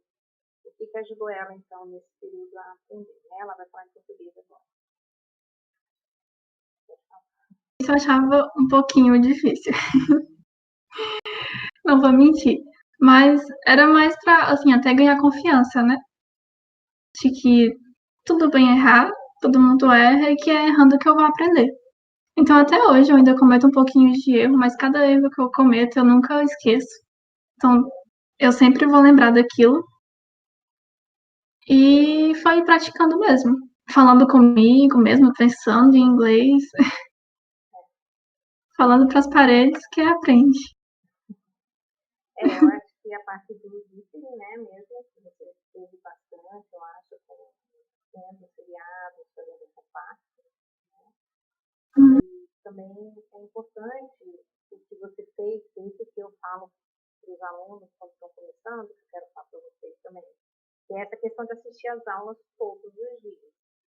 S1: o que ajudou ela, então, nesse período a aprender, né? Ela vai falar em português agora.
S2: Isso eu achava um pouquinho difícil. Não vou mentir. Mas era mais pra, assim, até ganhar confiança, né? De que tudo bem errar, todo mundo erra e que é errando que eu vou aprender. Então até hoje eu ainda cometo um pouquinho de erro, mas cada erro que eu cometo eu nunca esqueço. Então eu sempre vou lembrar daquilo. E foi praticando mesmo. Falando comigo mesmo, pensando em inglês. Falando para as paredes que aprende.
S1: Eu acho que a parte do listening, né, mesmo, que você teve bastante, eu acho, com sendo seriados, fazendo essa parte, né? E também é importante o que você fez, isso que eu falo para os alunos quando estão começando, que eu quero falar para vocês também, que é essa questão de assistir às aulas todos os dias.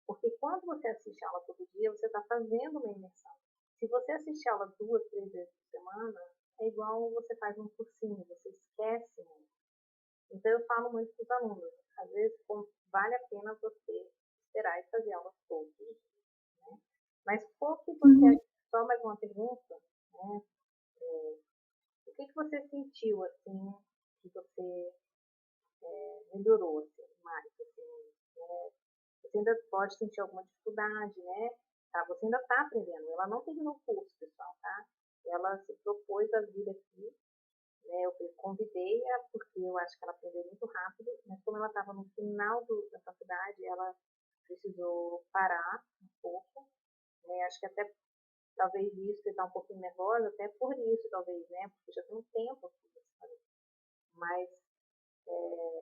S1: Porque quando você assiste a aula todo dia, você está fazendo uma imersão. Se você assistir a aula 2, 3 vezes por semana, é igual você faz um cursinho, você esquece muito. Então eu falo muito para os alunos, às vezes vale a pena você esperar e fazer aulas todos os dias, né? Mas porque você, só mais uma pergunta, né? O que você sentiu assim, que você melhorou assim, mais, assim, né? Você ainda pode sentir alguma dificuldade, né? Tá? Você ainda está aprendendo. Ela não terminou o curso, pessoal, tá? Ela se propôs a vir aqui, né? Eu convidei-a porque eu acho que ela aprendeu muito rápido, mas como ela estava no final da faculdade, ela precisou parar um pouco, né? Acho que até talvez isso, está um pouquinho nervosa, até por isso, talvez, né? Porque já tem um tempo aqui, mas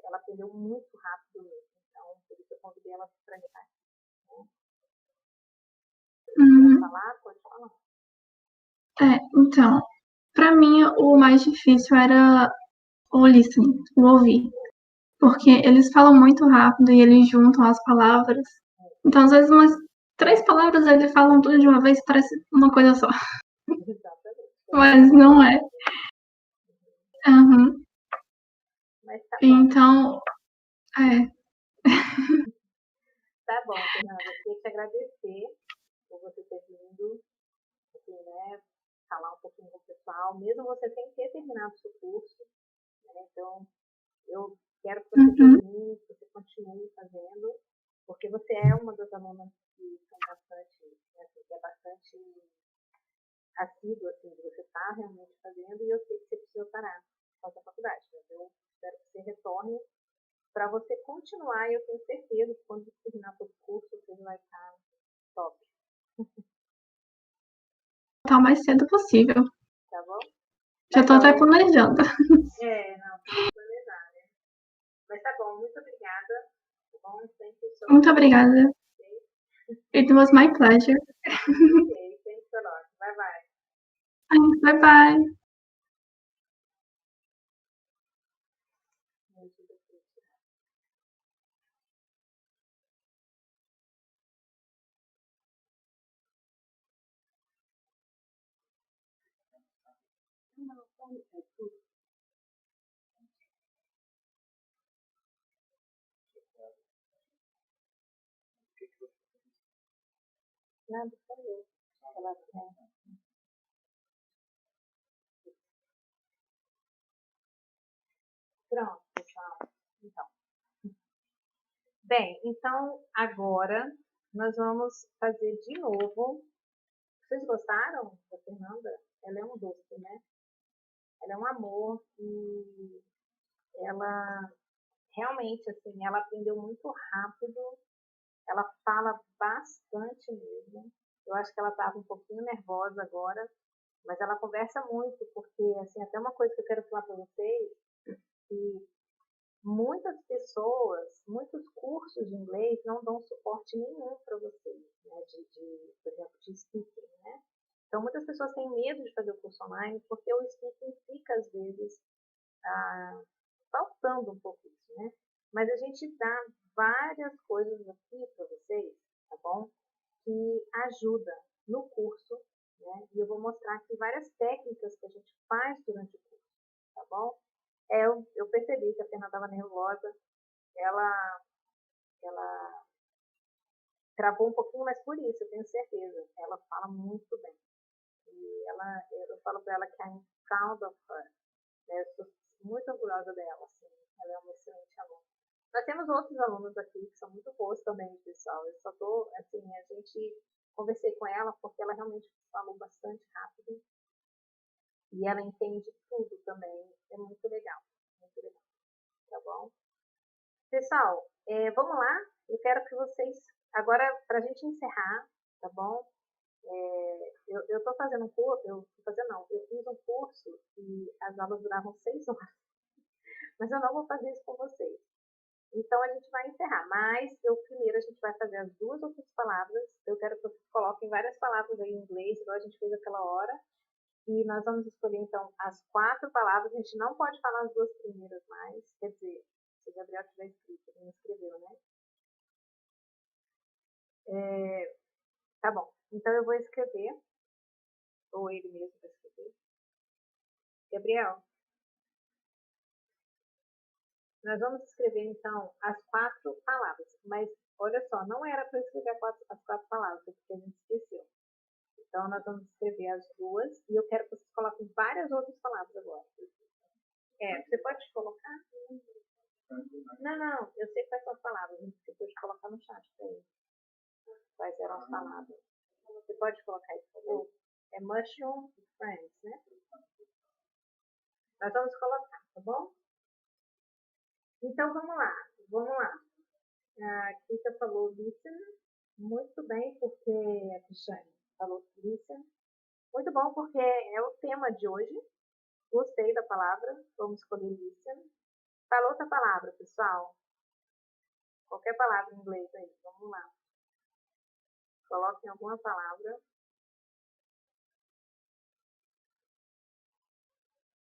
S1: ela aprendeu muito rápido mesmo. Então, por isso eu convidei ela para cá. Né? Quer falar? Pode falar.
S2: Então, Pra mim, o mais difícil era o listening, o ouvir. Porque eles falam muito rápido e eles juntam as palavras. Então, às vezes, umas 3 palavras eles falam tudo de uma vez, parece uma coisa só.
S1: Exatamente.
S2: Mas não é. Uhum.
S1: Mas tá bom.
S2: Então, é.
S1: Tá bom, Fernanda. Eu queria te agradecer por você ter vindo, assim, né, falar um pouquinho com o pessoal, mesmo você sem ter terminado o seu curso, né? Então, eu quero que você termine, que você continue fazendo, porque você é uma das alunas que são bastante, né, assim, que é bastante assídua, assim, de você estar realmente fazendo, e eu sei que você precisa parar com a faculdade, né? Então, eu espero que você retorne para você continuar, e eu tenho certeza que quando você terminar todo o curso, você vai estar top.
S2: Tá o mais cedo possível.
S1: Tá bom?
S2: Já tô até planejando.
S1: Não, tem que planejar, né? Mas tá bom, muito obrigada. Tá bom? Thank you so
S2: Muito
S1: much.
S2: obrigada. It was my pleasure.
S1: Okay, thanks a lot. Bye bye.
S2: Bye bye.
S1: Nada, falou. Ela quer. Pronto, pessoal. Então. Bem, então agora nós vamos fazer de novo. Vocês gostaram da Fernanda? Ela é um doce, né? Ela é um amor e ela realmente, assim, ela aprendeu muito rápido. Ela fala bastante mesmo. Eu acho que ela estava um pouquinho nervosa agora, mas ela conversa muito, porque, assim, até uma coisa que eu quero falar para vocês, que muitas pessoas, muitos cursos de inglês não dão suporte nenhum para vocês, né, por exemplo, de speaking, né? Então, muitas pessoas têm medo de fazer o curso online, porque o speaking fica, às vezes, faltando um pouco isso, né? Mas a gente dá várias coisas aqui para vocês, tá bom? Que ajuda no curso, né? E eu vou mostrar aqui várias técnicas que a gente faz durante o curso, tá bom? Eu percebi que a Fernanda estava nervosa, ela, ela travou um pouquinho, mas por isso, eu tenho certeza, ela fala muito bem. E eu falo para ela que I'm proud of her, né? Eu sou muito orgulhosa dela, assim, ela é uma excelente aluna. Nós temos outros alunos aqui que são muito bons também, pessoal. Eu só tô, assim, a gente conversei com ela porque ela realmente falou bastante rápido e ela entende tudo também. É muito legal, tá bom? Pessoal, vamos lá. Eu quero que vocês, agora, para a gente encerrar, tá bom? Eu estou fazendo um curso, eu fiz um curso e as aulas duravam 6 horas, mas eu não vou fazer isso com vocês. Então, a gente vai encerrar, mas primeiro a gente vai fazer as 2 outras palavras. Eu quero que vocês coloquem várias palavras aí em inglês, igual a gente fez aquela hora. E nós vamos escolher, então, as 4 palavras. A gente não pode falar as 2 primeiras mais. Quer dizer, se o Gabriel tiver escrito, ele não escreveu, né? Tá bom. Então, eu vou escrever, ou ele mesmo vai escrever. Gabriel, nós vamos escrever, então, as 4 palavras. Mas, olha só, não era para escrever as 4 palavras, porque a gente esqueceu. Então, nós vamos escrever as 2 e eu quero que vocês coloquem várias outras palavras agora. Você pode colocar? Não, eu sei quais são as palavras, a gente esqueceu de colocar no chat para ele. Quais eram as palavras? Você pode colocar isso, por favor? É mushroom e friends, né? Nós vamos colocar, tá bom? Então, vamos lá. A Kika falou listen, muito bem, porque a Cristiane falou listen. Muito bom, porque é o tema de hoje. Gostei da palavra, vamos escolher listen. Fala outra palavra, pessoal. Qualquer palavra em inglês aí, vamos lá. Coloquem alguma palavra.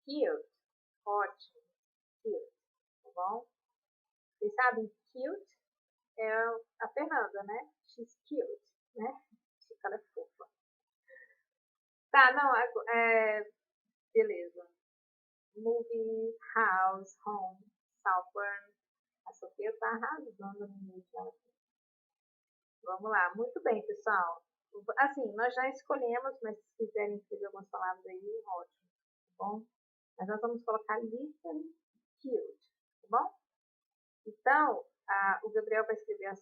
S1: Cute. Ótimo. Cute. Tá bom? Vocês sabem, cute é a Fernanda, né? She's cute, né? Ela é fofa. Tá, não, beleza. Movie, house, home, Saltburn. A Sofia tá arrasando no início dela. Vamos lá, muito bem, pessoal. Assim, nós já escolhemos, mas se quiserem escrever algumas palavras aí, ótimo, tá bom? Mas nós vamos colocar listen, cute, tá bom? Então, o Gabriel vai escrever as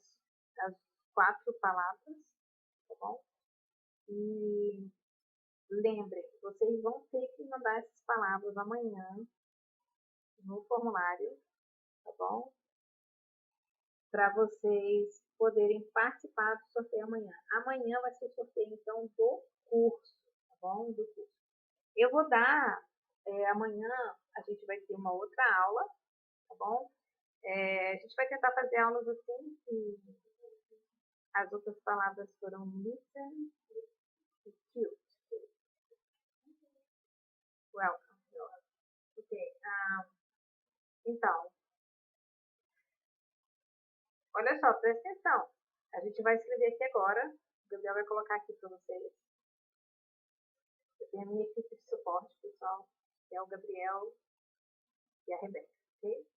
S1: 4 palavras, tá bom? E lembrem, vocês vão ter que mandar essas palavras amanhã no formulário, tá bom? Para vocês poderem participar do sorteio amanhã. Amanhã vai ser o sorteio, então, do curso, tá bom? Do curso. Eu vou dar, amanhã a gente vai ter uma outra aula, tá bom? A gente vai tentar fazer aulas assim, que as outras palavras foram listen e cute. Welcome. Ok. Então, olha só, presta atenção. A gente vai escrever aqui agora. O Gabriel vai colocar aqui para vocês. Eu tenho a minha equipe de suporte, pessoal, que é o Gabriel e a Rebeca, ok?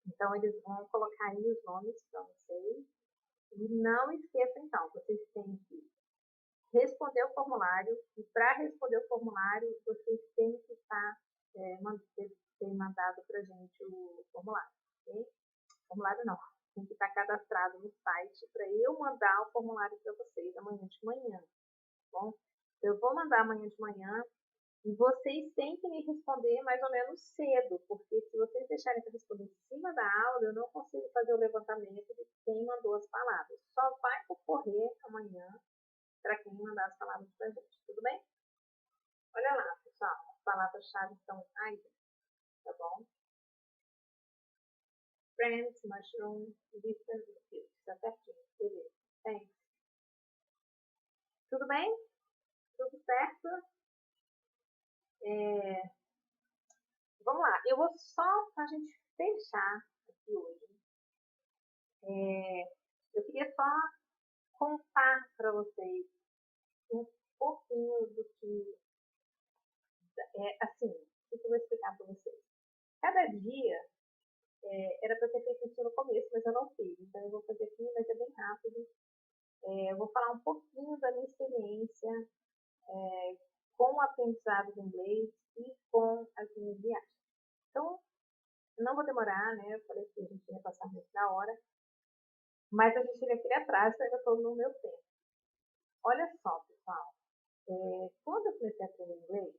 S1: Então, eles vão colocar aí os nomes para vocês. E não esqueçam, então, vocês têm que responder o formulário. E para responder o formulário, vocês têm que ter mandado para a gente o formulário, ok? Formulário não. Tem que estar cadastrado no site para eu mandar o formulário para vocês amanhã de manhã, tá bom? Eu vou mandar amanhã de manhã e vocês têm que me responder mais ou menos cedo, porque se vocês deixarem para responder em cima da aula, eu não consigo fazer o levantamento de quem mandou as palavras. Só vai ocorrer amanhã para quem mandar as palavras para a gente, tudo bem? Olha lá, pessoal, as palavras-chave estão aí, tá bom? Friends, mushroom, listen and cute. Tá certinho, beleza. Thanks. Tudo bem? Tudo certo? Vamos lá, eu vou só para a gente fechar aqui hoje. Eu queria só contar para vocês um pouquinho do que assim, o que eu vou explicar para vocês. Cada dia era para ter feito isso no começo, mas eu não fiz. Então eu vou fazer aqui, mas é bem rápido. Eu vou falar um pouquinho da minha experiência com o aprendizado do inglês e com as minhas viagens. Então, eu não vou demorar, né? Eu falei que a gente ia passar muito da hora, mas a gente chega aqui atrás, eu ainda estou no meu tempo. Olha só, pessoal, quando eu comecei a aprender inglês,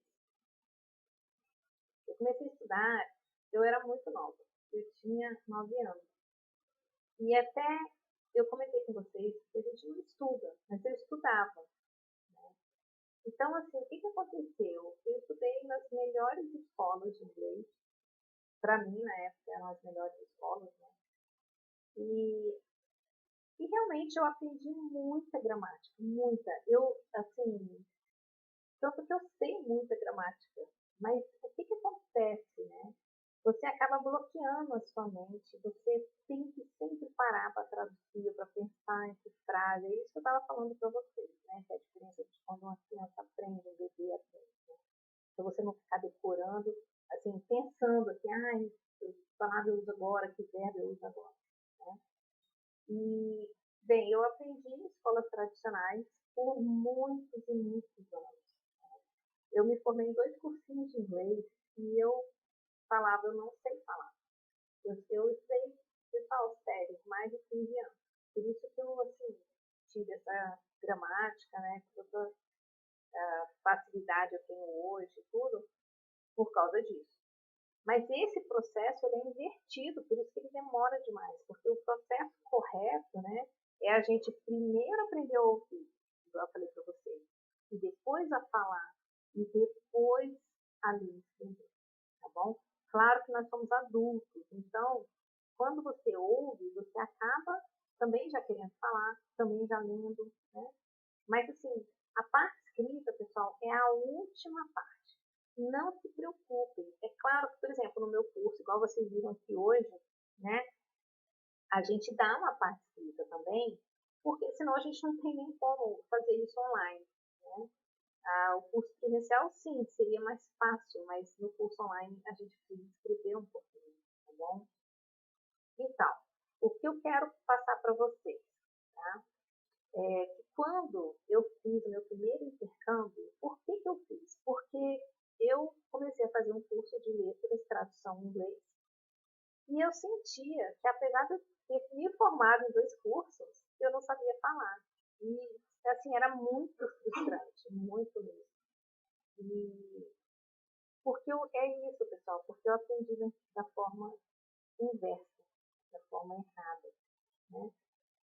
S1: eu comecei a estudar, eu era muito nova, eu tinha 9 anos. E até eu comentei com vocês que a gente não estuda, mas eu estudava. Então, assim, o que aconteceu? Eu estudei nas melhores escolas de inglês. Para mim, na época, eram as melhores escolas, né? E realmente eu aprendi muita gramática, muita. Eu, assim, tanto que eu sei muita gramática. Mas o que acontece, né? Você acaba bloqueando a sua mente, você tem que sempre parar para traduzir, para pensar em que frase. É isso que eu estava falando para vocês, né? Que é a diferença de quando uma criança aprende, um bebê aprende. Né? Então você não ficar decorando, assim, pensando assim, que palavra eu uso agora, que verbo eu uso agora. Né? E, bem, eu aprendi em escolas tradicionais por muitos e muitos anos. Eu me formei em 2 cursinhos de inglês e eu falava, eu não sei falar. Eu estudei, pessoal, sério, mais de 15 anos. Por isso que eu, assim, tive essa gramática, né, toda facilidade eu tenho hoje e tudo, por causa disso. Mas esse processo ele é invertido, por isso que ele demora demais, porque o processo correto, né, é a gente primeiro aprender a ouvir, igual eu falei para vocês, e depois a falar, e depois a ler, tá bom? Claro que nós somos adultos, então, quando você ouve, você acaba também já querendo falar, também já lendo, né? Mas, assim, a parte escrita, pessoal, é a última parte. não se preocupem. É claro que, por exemplo, no meu curso, igual vocês viram aqui hoje, né, a gente dá uma parte escrita também, porque senão a gente não tem nem como fazer isso online, né? O curso presencial, sim, seria mais fácil, mas no curso online a gente precisa escrever um pouquinho, tá bom? Então, o que eu quero passar para vocês, tá? É que quando eu fiz o meu primeiro intercâmbio, por que eu fiz? Porque eu comecei a fazer um curso de letras, tradução em inglês, e eu sentia que, apesar de eu ter me formado em 2 cursos, eu não sabia falar. E, assim, era muito frustrante, muito mesmo. E porque é isso, pessoal, porque eu aprendi da forma inversa, da forma errada, né?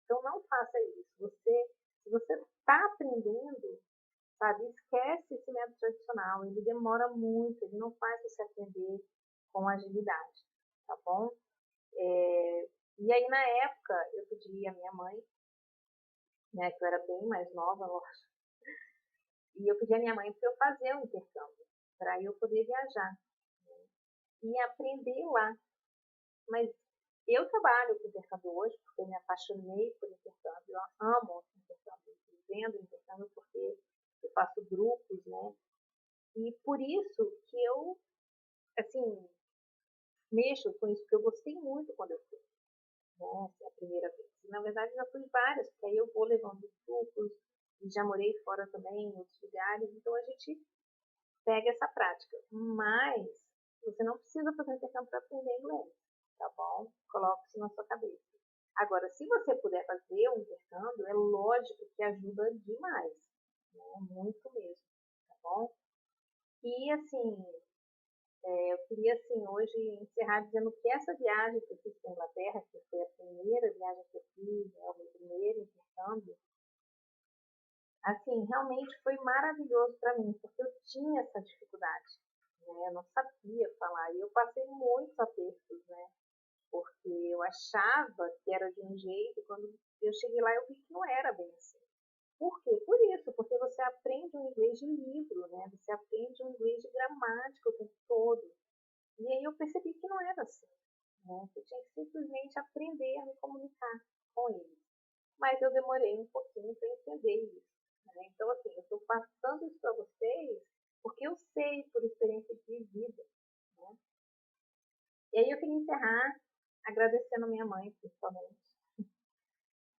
S1: Então não faça isso. Se você está aprendendo, sabe, esquece esse método tradicional. Ele demora muito, ele não faz você aprender com agilidade, tá bom? E aí na época eu pedi à minha mãe, né, que eu era bem mais nova, lógico, e eu pedi à minha mãe para eu fazer um intercâmbio, para eu poder viajar, né, e aprender lá. Mas eu trabalho com intercâmbio hoje porque eu me apaixonei por intercâmbio, eu amo intercâmbio, vivendo intercâmbio porque eu faço grupos, né? E por isso que eu, assim, mexo com isso, porque eu gostei muito quando eu fui, né? Essa é a primeira vez. E, na verdade, já fui várias, porque aí eu vou levando grupos, e já morei fora também, em outros lugares, então a gente pega essa prática. Mas você não precisa fazer intercâmbio para aprender inglês, tá bom? Coloque isso na sua cabeça. Agora, se você puder fazer um intercâmbio, é lógico que ajuda demais, né? Muito mesmo, tá bom? E assim, eu queria assim hoje encerrar dizendo que essa viagem que eu fiz para a Inglaterra, que foi a primeira viagem que eu fiz, né, o meu primeiro intercâmbio, assim, realmente foi maravilhoso para mim, porque eu tinha essa dificuldade, né? Eu não sabia falar e eu passei muitos apertos, né? Porque eu achava que era de um jeito e quando eu cheguei lá eu vi que não era bem assim. Por quê? Por isso, porque você aprende um inglês de livro, né? Você aprende um inglês de gramática o tempo todo. E aí eu percebi que não era assim, né? Eu tinha que simplesmente aprender a me comunicar com eles. Mas eu demorei um pouquinho para entender isso, né? Então, assim, eu estou passando isso para vocês porque eu sei por experiência de vida, né? E aí eu queria encerrar agradecendo a minha mãe, principalmente,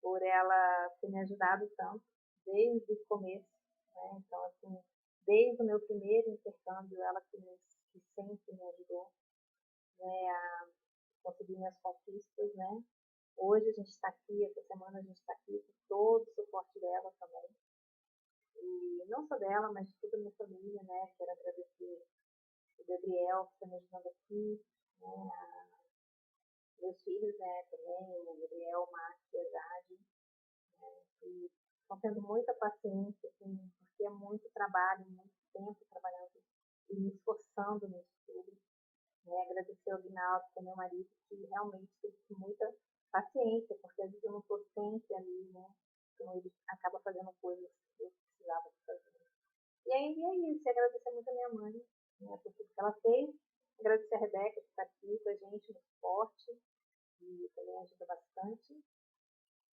S1: por ela ter me ajudado tanto desde o começo, né? Então, assim, desde o meu primeiro intercâmbio, ela que sempre me ajudou, né, a conseguir minhas conquistas, né? Hoje a gente está aqui, essa semana a gente está aqui com todo o suporte dela também. E não só dela, mas de toda a minha família, né? Quero agradecer o Gabriel, que está me ajudando aqui, né? Meus filhos, né, também, o Gabriel, o Marcos e a Jade, e estão tendo muita paciência, assim, porque é muito trabalho, muito tempo trabalhando e me esforçando nisso tudo. Né? Agradecer ao Guinaldo, que é meu marido, que realmente teve muita paciência, porque às vezes eu não estou sempre ali, né? Então ele acaba fazendo coisas que eu precisava fazer. E aí é isso, e agradecer muito a minha mãe, né, por tudo que ela fez. Agradecer a Rebeca, que está aqui com a gente no suporte, e também ajuda bastante.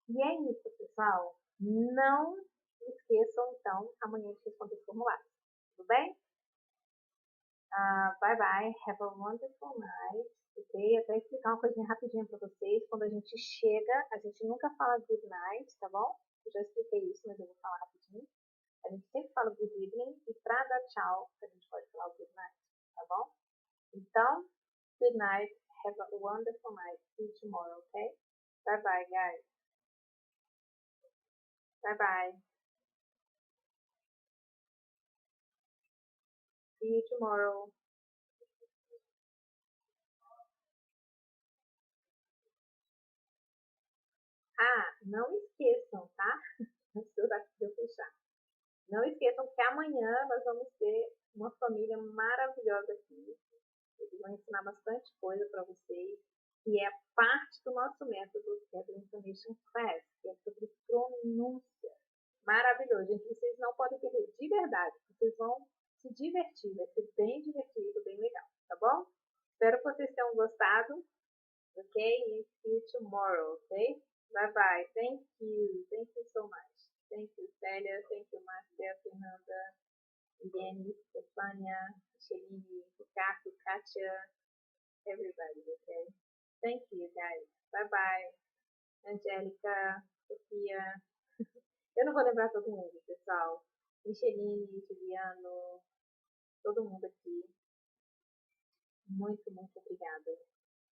S1: E é isso, pessoal. Não esqueçam, então, amanhã de responder os formulários. Tudo bem? Bye bye. Have a wonderful night. Ok? Até explicar uma coisinha rapidinho para vocês. Quando a gente chega, a gente nunca fala good night, tá bom? Eu já expliquei isso, mas eu vou falar rapidinho. A gente sempre fala good evening e para dar tchau, a gente pode falar good night, tá bom? Então, good night. Have a wonderful night. See you tomorrow, ok? Bye bye, guys. Bye bye. See you tomorrow. Não esqueçam, tá? Antes de eu fechar. Não esqueçam que amanhã nós vamos ter uma família maravilhosa aqui. Eles vão ensinar bastante coisa para vocês. E é parte do nosso método, que é do Information Class, que é sobre pronúncia. Maravilhoso, gente. Vocês não podem perder, de verdade. Vocês vão se divertir, vai ser bem divertido, bem legal, tá bom? Espero que vocês tenham gostado, ok? E see you tomorrow, ok? Bye bye. Thank you so much. Thank you, Célia. Thank you, Márcia, Fernanda, Jenny, Stefania, Micheline, Ricardo, Kátia, everybody, okay? Thank you, guys. Bye bye. Angélica, Sofia. Eu não vou lembrar todo mundo, pessoal. Micheline, Juliano, todo mundo aqui. Muito, muito obrigada.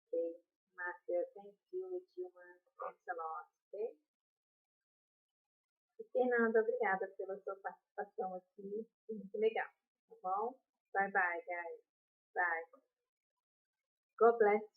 S1: Okay? Márcia, thank you. Dilma, thanks a lot. Okay? E Fernanda, obrigada pela sua participação aqui. Foi muito legal. Tá bom? Bye bye, guys. Bye. God bless you.